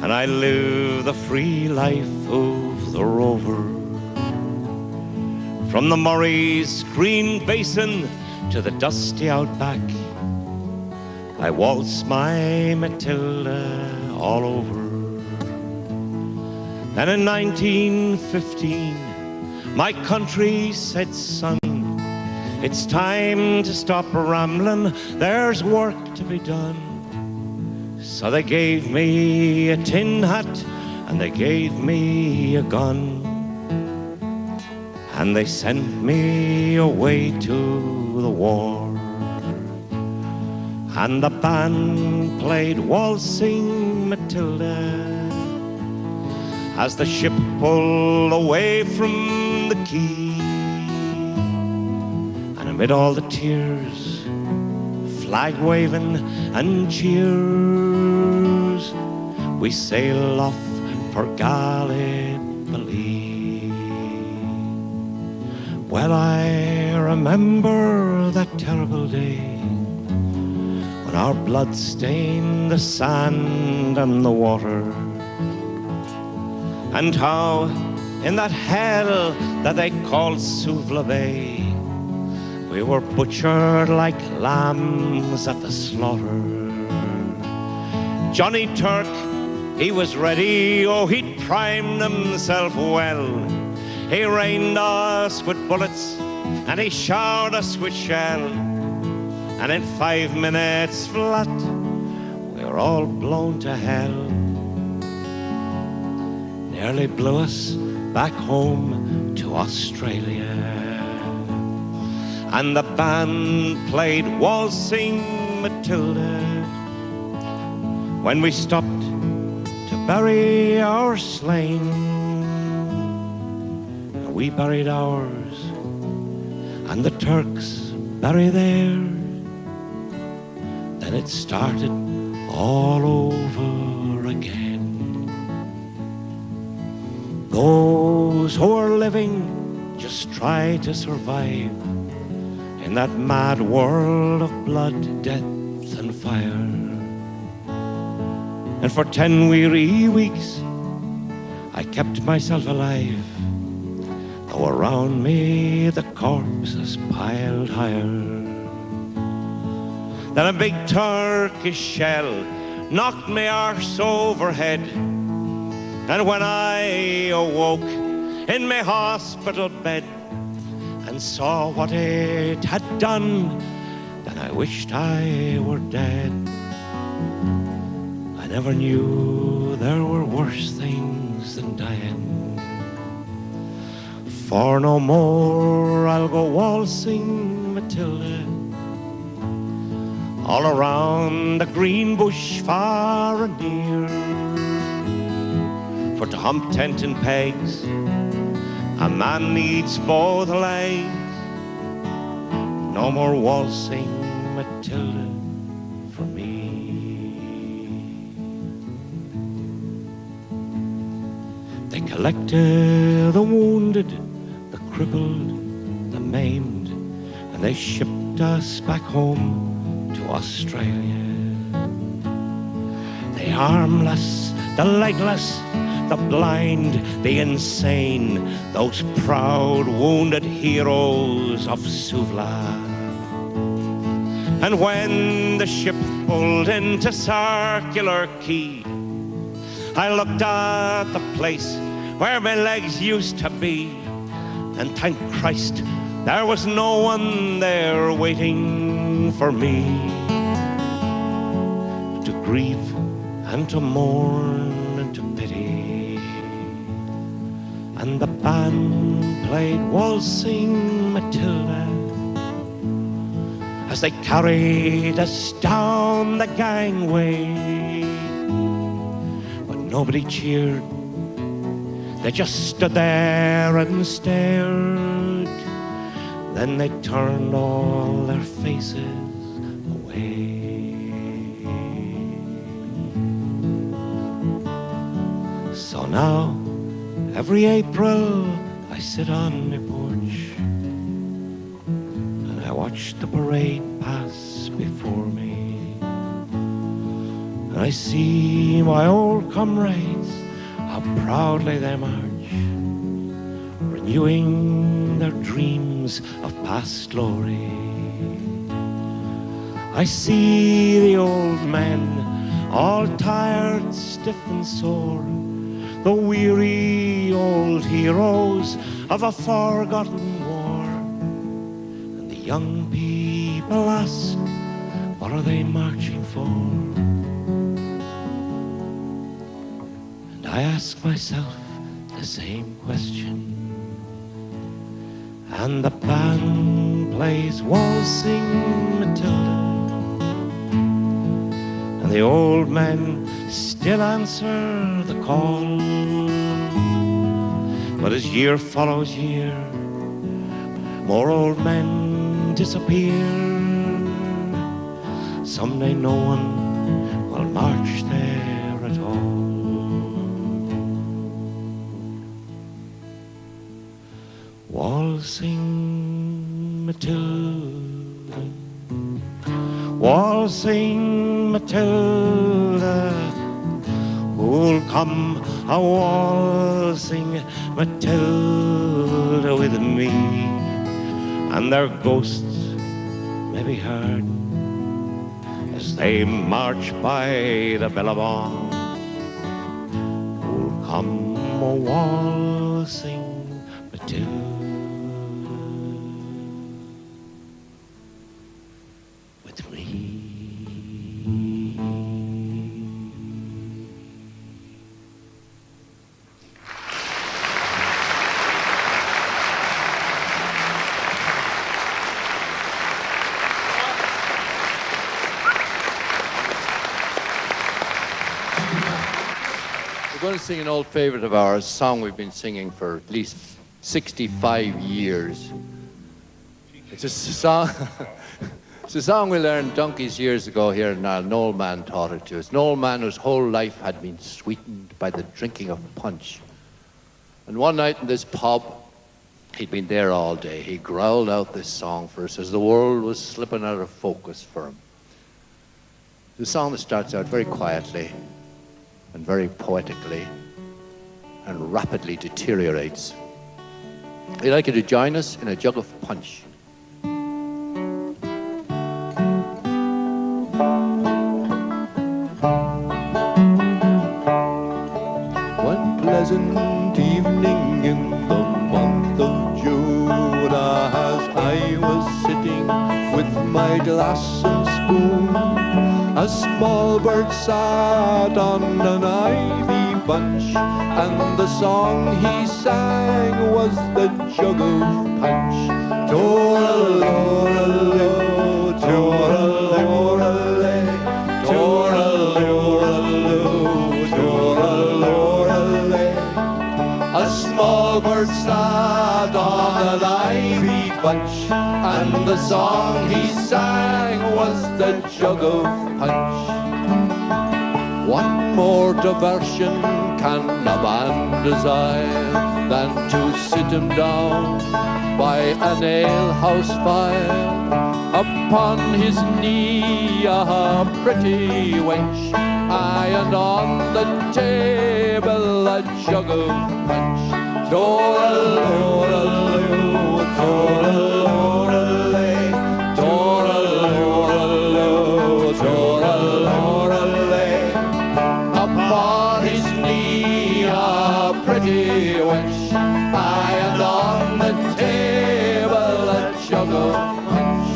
[SPEAKER 4] and I lived the free life of the rover. From the Murray's green basin to the dusty outback, I waltzed my Matilda all over. Then in 1915, my country said, son, it's time to stop rambling, there's work to be done. So they gave me a tin hat and they gave me a gun, and they sent me away to the war. And the band played Waltzing Matilda as the ship pulled away from the quay. And amid all the tears, flag waving and cheers, we sail off for Gallipoli. Well, I remember that terrible day when our blood stained the sand and the water, and how in that hell that they called Suvla Bay, we were butchered like lambs at the slaughter. Johnny Turk, he was ready, oh, he'd primed himself well. He rained us with bullets and he showered us with shell. And in 5 minutes flat, we were all blown to hell. Nearly blew us back home to Australia. And the band played Waltzing Matilda when we stopped to bury our slain. We buried ours, and the Turks bury there. Then it started all over again. Those who are living just try to survive in that mad world of blood, death and fire. And for 10 weary weeks I kept myself alive, though around me the corpses piled higher. Then a big Turkish shell knocked me arse overhead, and when I awoke in my hospital bed and saw what it had done, then I wished I were dead. I never knew there were worse things than dying. For no more I'll go waltzing Matilda all around the green bush far and near. For to hump tent and pegs a man needs both legs. No more waltzing Matilda for me. They collected the wounded, the crippled, the maimed, and they shipped us back home to Australia. The armless, the legless, the blind, the insane, those proud wounded heroes of Suvla. And when the ship pulled into Circular Quay, I looked at the place where my legs used to be, and thank Christ there was no one there waiting for me to grieve and to mourn and to pity. And the band played Waltzing Matilda as they carried us down the gangway. But nobody cheered, they just stood there and stared. Then they turned all their faces away. So now, every April, I sit on my porch and I watch the parade pass before me. And I see my old comrades, how proudly they march, renewing their dreams of past glory. I see the old men, all tired, stiff and sore, the weary old heroes of a forgotten war. And the young people ask, what are they marching for? And I ask myself the same question. And the band plays Waltzing Matilda, and the old men still answer the call. But as year follows year, more old men disappear. Someday no one will march there at all. Waltzing Matilda, waltzing Matilda, who'll come a waltzing Matilda with me? And their ghosts may be heard as they march by the billabong, who'll come a waltzing Matilda with me.
[SPEAKER 5] We're going to sing an old favorite of ours, a song we've been singing for at least 65 years. It's a song. It's a song we learned donkeys years ago here in Ireland. An old man taught it to us. An old man whose whole life had been sweetened by the drinking of punch. And one night in this pub, he'd been there all day. He growled out this song for us as the world was slipping out of focus for him. The song that starts out very quietly and very poetically and rapidly deteriorates. I'd like you to join us in a jug of punch.
[SPEAKER 7] One pleasant evening in the month of June, as I was sitting with my glass and spoon, a small bird sat on an ivy bunch, and the song he sang was the jug of punch. Toraloralo, toralorale, toraloralo, toralorale. A small bird sat on an ivy bunch, and the song he sang was the jug of punch. What more diversion can a man desire than to sit him down by an alehouse fire? Upon his knee a pretty wench, aye, and on the table a jug of punch. Toraloralo, toralorale, toraloralo, toralorale. Upon his knee a pretty wench, aye, and on the table a jug of punch.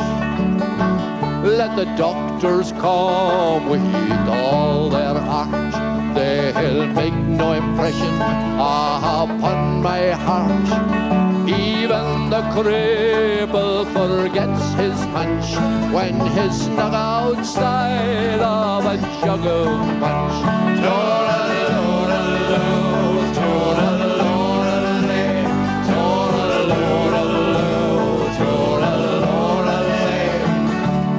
[SPEAKER 7] Let the doctors come with all their art, they'll make no impression upon my heart. Even the cripple forgets his hunch when he's snug outside of a jug of punch. Toraloralo, toralorale, toraloralo, toralorale.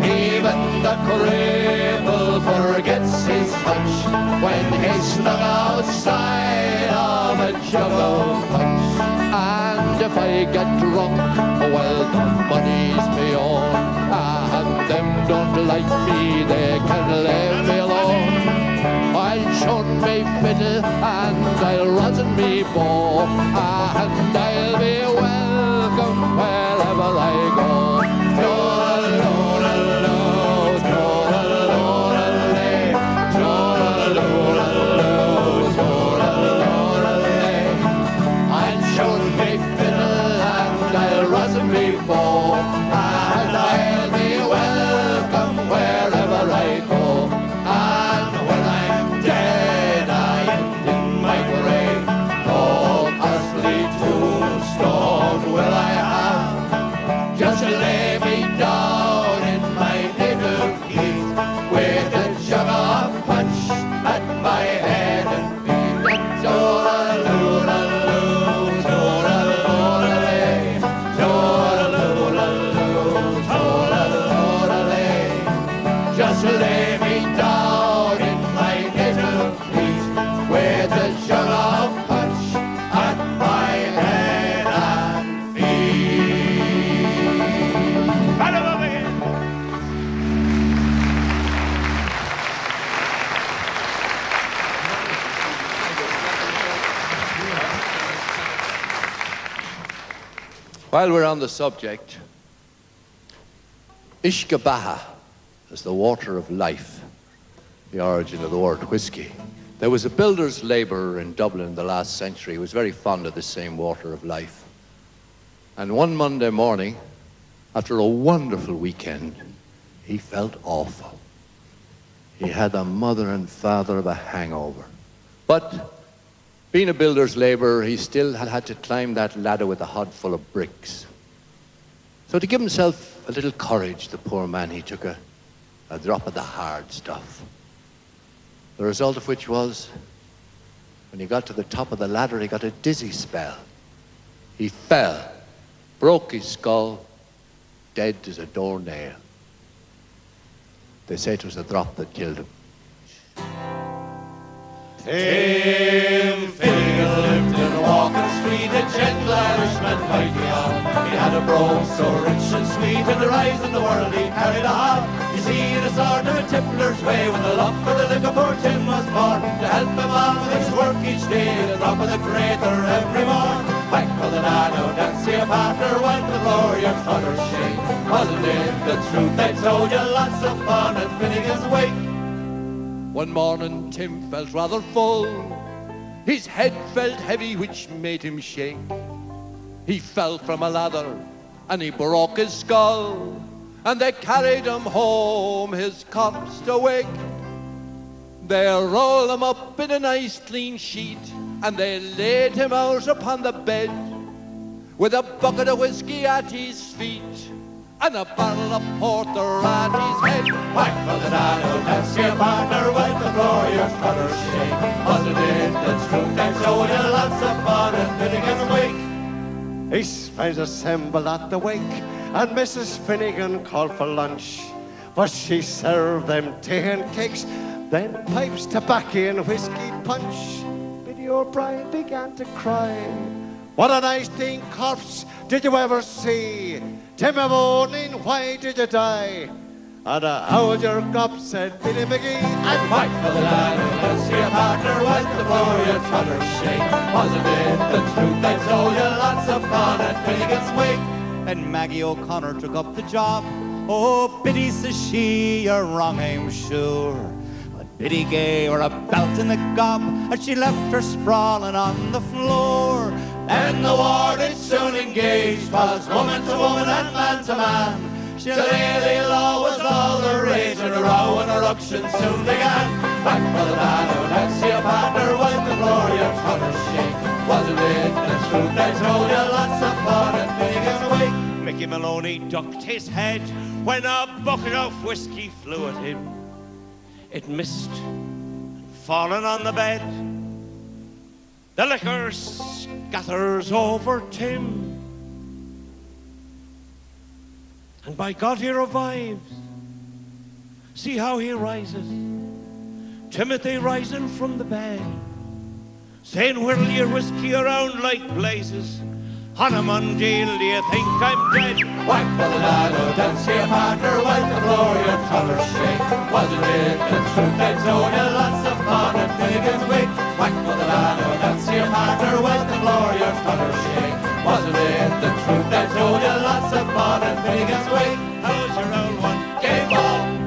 [SPEAKER 7] Even the cripple forgets his hunch when he's snug outside of a jug of punch. And if I get drunk, well, the money's me own, and them don't like me, they can leave me alone. I'll tune me fiddle and I'll rosin me bow, and I'll be welcome wherever I go. Toraloralo, toralorale, toraloralo, toralorale. I'll tune me fiddle and I'll rosin me bow, and I'll be welcome wherever I go. And when I'm dead, I end in my grave. No earthly tombstone will I have, just lay me down in my native heath, with a jug of punch at my head and feet. And toraloralo, toralorale, toraloralo, toralorale. Just lay me down in my native heath, with a jug of punch at my head and feet.
[SPEAKER 5] While we're on the subject, Ishkabaha is the water of life, the origin of the word whiskey. There was a builder's labourer in Dublin in the last century who was very fond of the same water of life. And one Monday morning, after a wonderful weekend, he felt awful. He had the mother and father of a hangover. But being a builder's labourer, he still had to climb that ladder with a hod full of bricks. So to give himself a little courage, the poor man, he took a drop of the hard stuff. The result of which was, when he got to the top of the ladder, he got a dizzy spell. He fell, broke his skull,
[SPEAKER 8] dead as a doornail. They say it was the drop that killed him.
[SPEAKER 2] Tim Finnegan lived in a walking street, a gentle Irishman mighty on. He had a brogue so rich and sweet, in the rise of the world he carried on. You see, in a sort of a tippler's way, when the love for the liquor poor Tim was born, to help him on with his work each day, the drop of the crater every morn. Back for the nano, Nancy a partner, went the glorious thunder shake. Wasn't it the truth I told you? Lots of fun at Finnegan's wake.
[SPEAKER 3] One morning Tim felt rather full. His head felt heavy, which made him shake. He fell from a ladder and he broke his skull, and they carried him home, his corpse to wake. They rolled him up in a nice clean sheet, and they laid him out upon the bed, with a bucket of whiskey at his feet and a barrel of porter at his head.
[SPEAKER 2] Whack for the nano, Nancy a partner, went the glorious thunder shake. Wasn't it the truth I told you? Lots of fun at Finnegan's wake.
[SPEAKER 6] His friends assembled at the wake, and Mrs. Finnegan called for lunch. But she served them tea and cakes, then pipes, tobacco and whiskey punch. Biddy O'Brien began to cry. What a nice clean corpse did you ever see? Tim of O'Neill, why did you die? And how'd your gob, said Billy McGee.
[SPEAKER 2] And Mike for the lad who let's see a partner, went the glorious thunder shake. Wasn't it the truth I told you? Lots of fun at Finnegan's wake.
[SPEAKER 1] And Maggie O'Connor took up the job. Oh, Biddy, says she, you're wrong, I'm sure. But Biddy gave her a belt in the gob, and she left her sprawling on the floor.
[SPEAKER 2] And the war did soon engage, 'twas woman to woman and man to man. Shillelagh law was all the rage, and a row and a ruction soon began. Back for the man who Nancy a partner, went the glorious thunder shake. Wasn't it the truth I told you? Lots of fun at Finnegan's wake.
[SPEAKER 4] Mickey Maloney ducked his head when a bucket of whiskey flew at him. It missed, and fallen on the bed. The liquor scatters over Tim, and by God he revives. See how he rises, Timothy rising from the bed, saying, whirl your whiskey around like blazes. On a Monday, do you think I'm dead?
[SPEAKER 2] Whack for the lad who Nancy a partner, went the glorious thunder shake. Wasn't it the truth I told you? Lots of fun at Finnegan's wake. Whack for the lad who Nancy a partner, went the glorious thunder shake. Wasn't it the truth I told you? Lots of fun at Finnegan's wake.
[SPEAKER 4] How's your old one?
[SPEAKER 2] Game ball.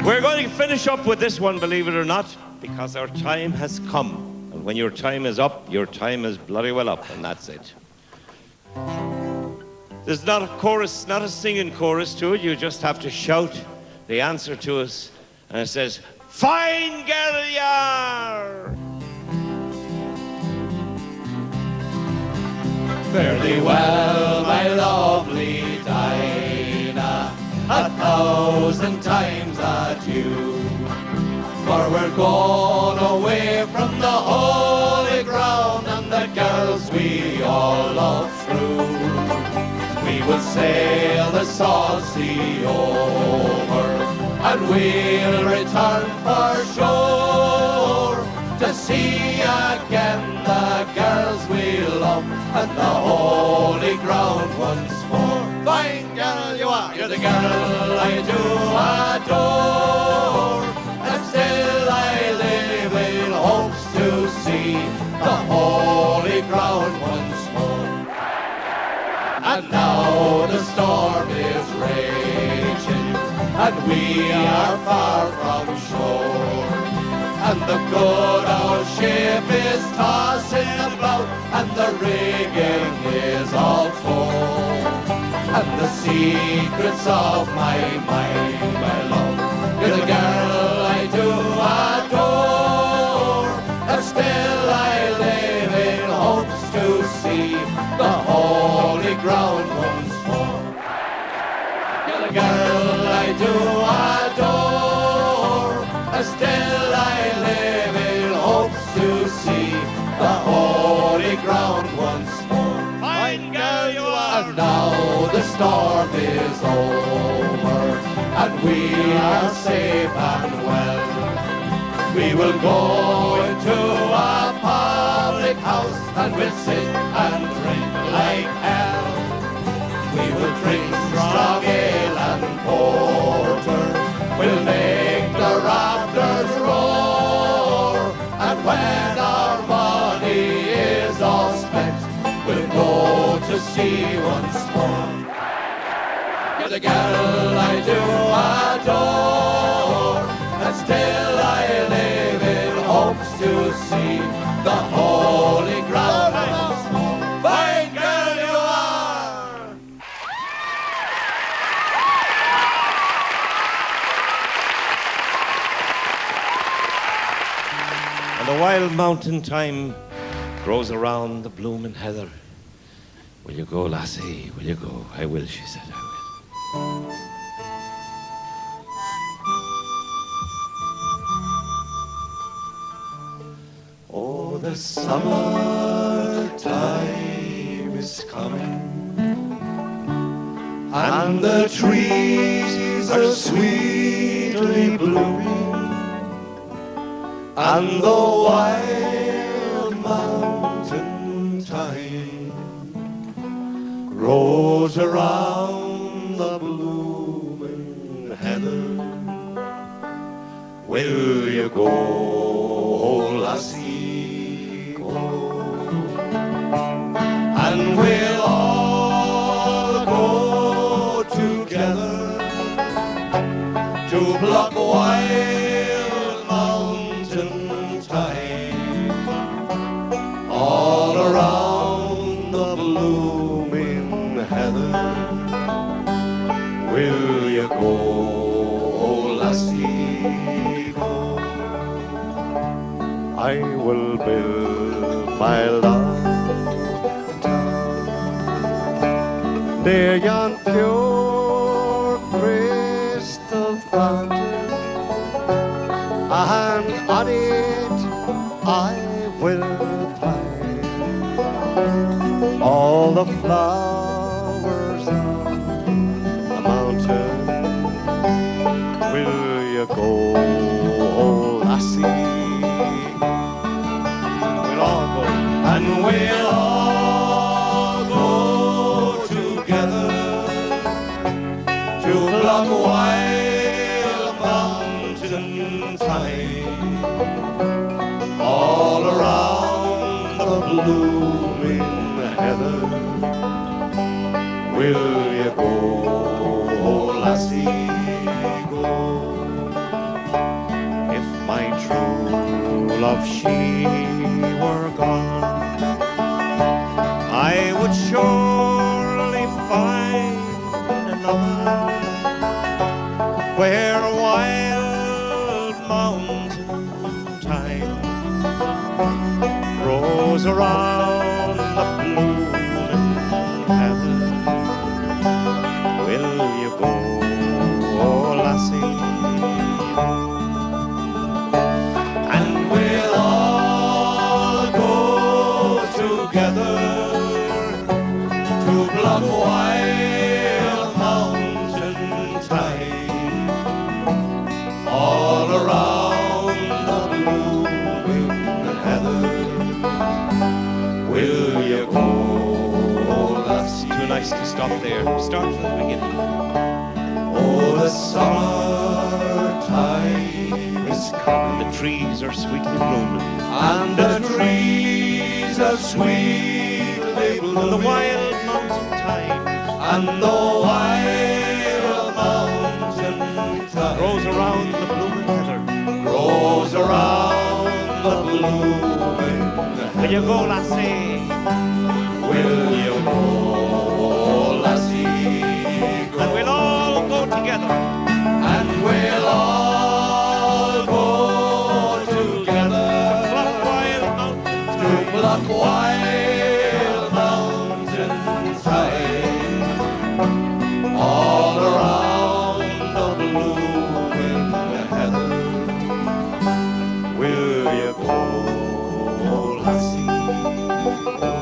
[SPEAKER 4] We're going to finish up with this one, believe it or not, because our time has come. And when your time is up, your time is bloody well up, and that's it. There's not a chorus, not a singing chorus to it. You just have to shout the answer to us. And it says, fine girl you are.
[SPEAKER 2] Fare thee well, my lovely Dinah, 1,000 times adieu. For we're gone away from the holy ground, and the girls we all love true. We will sail the salt sea over, and we'll return for shore, to see again the girls we love, and the holy ground once more. Fine girl you are, you're the girl I do adore, and still I live in hopes to see the holy ground once more. And now the storm is raging, and we are far from shore, and the good old ship is tossing about, and the rigging is all torn. And the secrets of my mind, my love, you're the girl I do adore, and still I live in hopes to see the holy ground once more. You're the girl I do adore, and still storm is over and we are safe and well. We will go into a public house and we'll sit and drink like hell. We will drink strong ale and porter. We'll make the rafters roar. And when our money is all spent, we'll go to sea once more. You're the girl I do adore, and still I live in hopes to see the holy ground once more. Fine girl you are!
[SPEAKER 4] And the wild mountain thyme grows around the blooming heather. Will you go, lassie? Will you go? I will, she said, I will.
[SPEAKER 2] Oh, the summertime is coming, and the trees are sweetly blooming, and the wild mountain thyme grows around the blooming heather. Will you go, lassie, go? And we'll all go together to pluck wild mountain thyme all around the blooming heather. Will you go, lassie, go?
[SPEAKER 6] I will build my love town near yon pure crystal fountain, and on it I will find all the flowers on the mountain. Will you go, lassie?
[SPEAKER 2] And we'll all go together to pluck wild mountain thyme all around the blooming heather. Will you go, lassie, go?
[SPEAKER 4] If my true love she were gone, I would surely find another where wild mountain thyme grows around the blooming heather. Will you go, lassie?
[SPEAKER 2] And we'll all go together to pluck wild mountain thyme all around the blooming heather. Will you go, lassie?
[SPEAKER 4] Too nice to stop there. Start from the beginning.
[SPEAKER 2] Oh, the summertime is coming,
[SPEAKER 4] The trees are sweetly blooming,
[SPEAKER 2] and the trees are sweetly blooming,
[SPEAKER 4] and the wild mountain thyme
[SPEAKER 2] and the wild mountain thyme
[SPEAKER 4] grows around the blooming heather.
[SPEAKER 2] grows around the blooming
[SPEAKER 4] Will you
[SPEAKER 2] heather.
[SPEAKER 4] go, lassie?
[SPEAKER 2] Will you go, lassie, go?
[SPEAKER 4] And we'll all go together.
[SPEAKER 2] And we'll all go together
[SPEAKER 4] Pluck wild mountain
[SPEAKER 2] to
[SPEAKER 4] thyme
[SPEAKER 2] pluck wild mountain thyme all around the blooming heather. Will you go, lassie, go?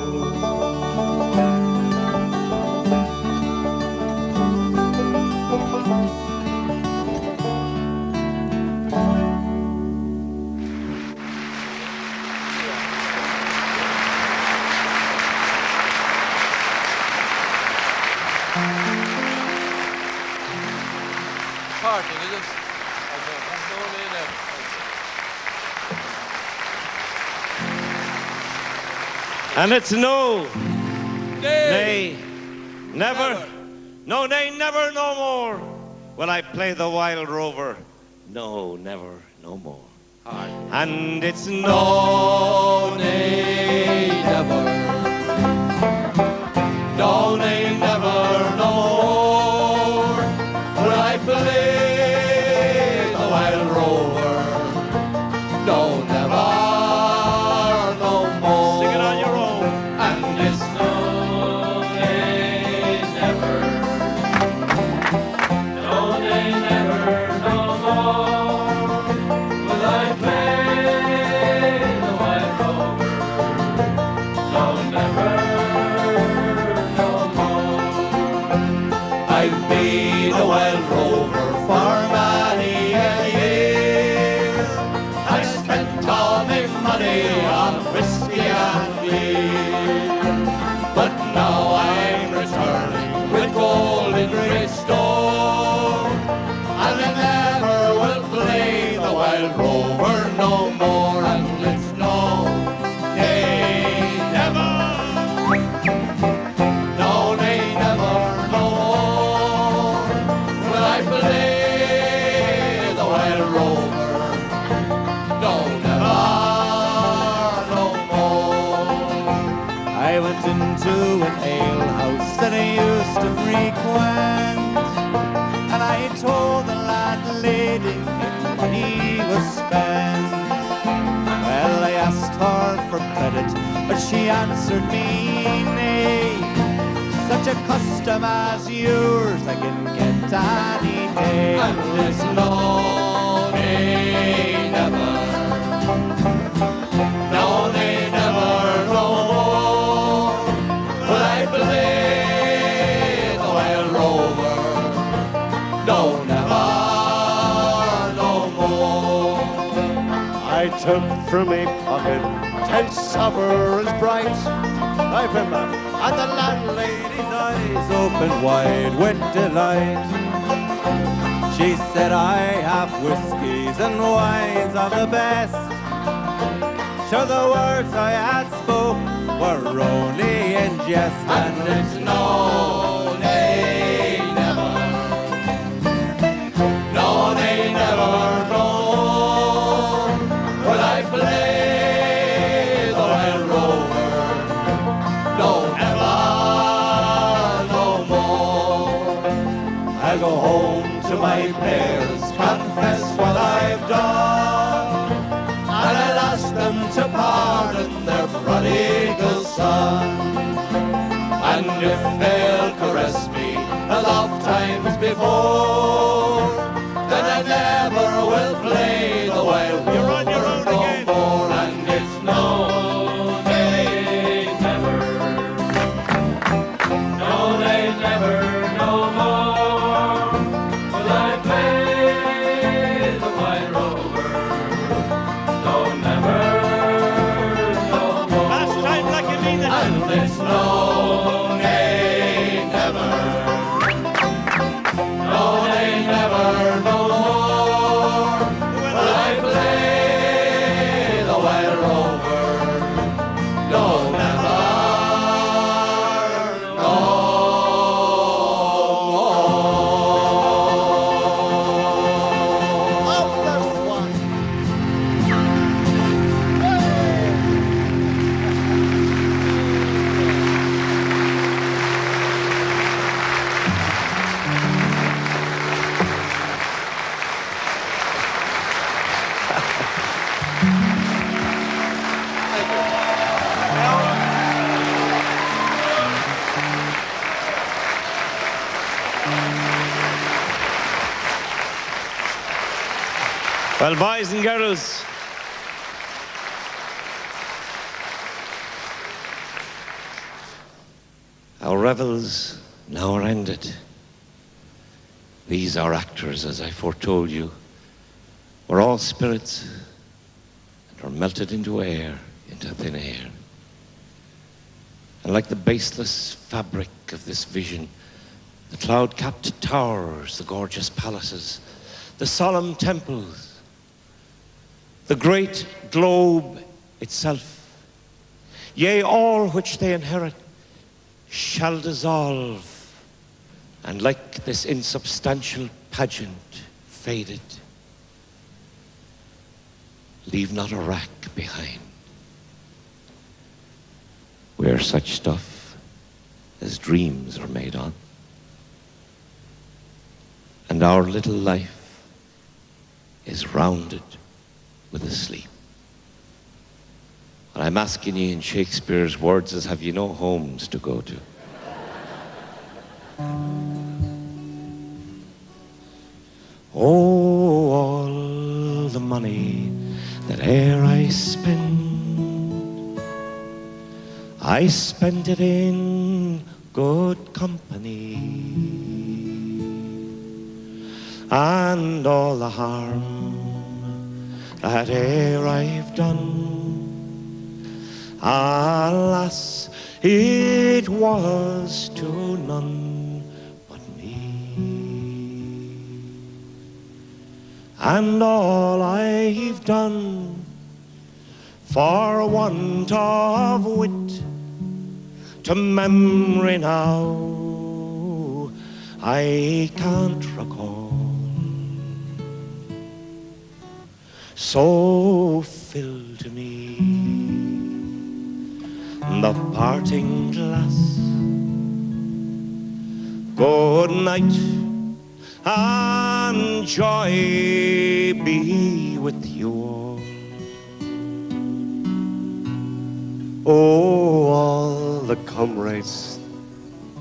[SPEAKER 3] Martin, is it?
[SPEAKER 4] And it's no,
[SPEAKER 3] Nay,
[SPEAKER 4] nay, never, no, nay, never, no more will I play the wild rover. No, never, no more.
[SPEAKER 3] Aye.
[SPEAKER 4] And it's no, nay, never.
[SPEAKER 2] No, nay, never, no more will I play the wild rover. No, never, no more.
[SPEAKER 4] Sing it on your own.
[SPEAKER 2] And it's no, nay, never. No, nay, never, no more will I play the wild rover. No, never. I've been a wild rover for many a year. I spent all my money on whiskey and beer. But now I'm returning with gold in great store, and I never will play the wild rover no more. And it's no, nay, never. No, nay, never, no more will I play the wild rover. No, never, no more.
[SPEAKER 1] I went into an alehouse that I used to frequent, and I told the landlady if money was spent. Well, I asked her for credit, but she answered me nay. Such a custom as yours I can get any day.
[SPEAKER 2] And it's no, nay, never. No, nay, never, no more will I play the wild rover. No, never, no more.
[SPEAKER 6] I took from my pocket 10 sovereigns bright. I remember, and the landlady's eyes
[SPEAKER 1] Open wide with delight. She said, I have whiskies and wines of the best. Sure, the words I had spoke were only in jest.
[SPEAKER 2] And it's no, nay, never. No, nay, never, no more will I play the wild rover. No, never, no more. I'll go home to my parents, confess what I've done, and I'll ask them to pardon their prodigal son. And if they'll caress me as oft times before, then I never will play the wild rover.
[SPEAKER 4] You're on your own
[SPEAKER 2] no
[SPEAKER 4] again.
[SPEAKER 2] more. And it's no, nay, never. No, nay, never, no more will I play the wild rover. No, never, no more.
[SPEAKER 4] Last time like you mean it.
[SPEAKER 2] And it's no, nay, never. No, nay, never, no more will I play the wild rover. No, never, no more.
[SPEAKER 6] Oh, there's one.
[SPEAKER 4] Well, boys and girls, our revels now are ended. These are actors, as I foretold you, were all spirits and are melted into air, into thin air. And like the baseless fabric of this vision, the cloud-capped towers, the gorgeous palaces, the solemn temples, the great globe itself, yea, all which they inherit shall dissolve, and like this insubstantial pageant faded, leave not a rack behind, where such stuff as dreams are made on. And our little life is rounded with a sleep. What I'm asking you in Shakespeare's words is, have you no homes to go to? Oh, all the money that e'er I spend it in good company. And all the harm that e'er I've done, alas, it was to none but me. And all I've done for want of wit, to memory now I can't recall. So fill to me the parting glass. Good night and joy be with you all.
[SPEAKER 6] Oh, all the comrades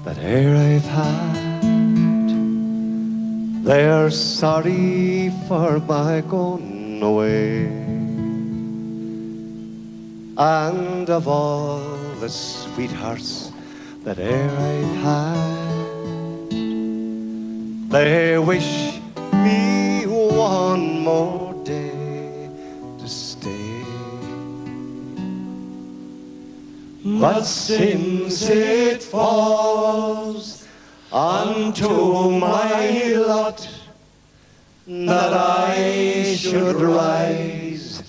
[SPEAKER 6] that e'er I've had, they're sorry for my going away. And of all the sweethearts that e'er I've had, they wish me one more day to stay. But since it falls unto my lot that I should rise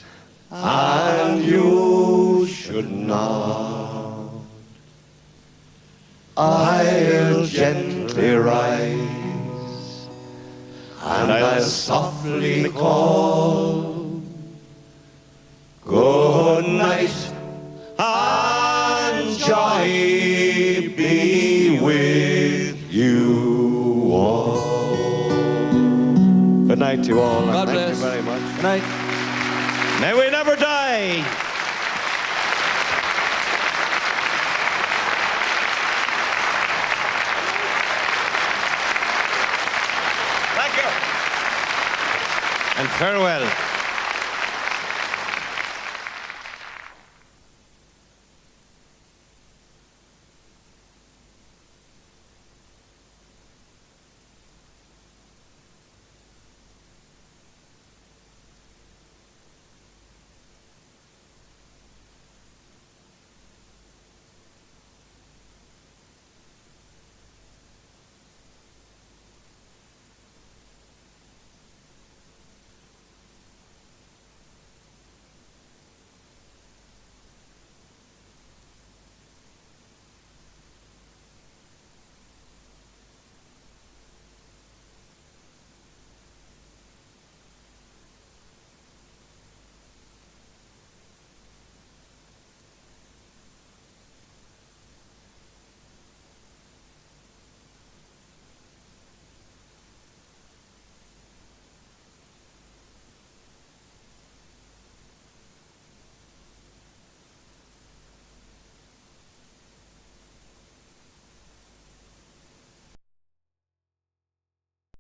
[SPEAKER 6] and you should not, I'll gently rise and I'll softly call, good night and joy be with you all. Good night to you all.
[SPEAKER 3] God
[SPEAKER 6] Thank
[SPEAKER 3] bless.
[SPEAKER 6] you very much.
[SPEAKER 1] Good night.
[SPEAKER 4] May we never die. Thank you. And farewell.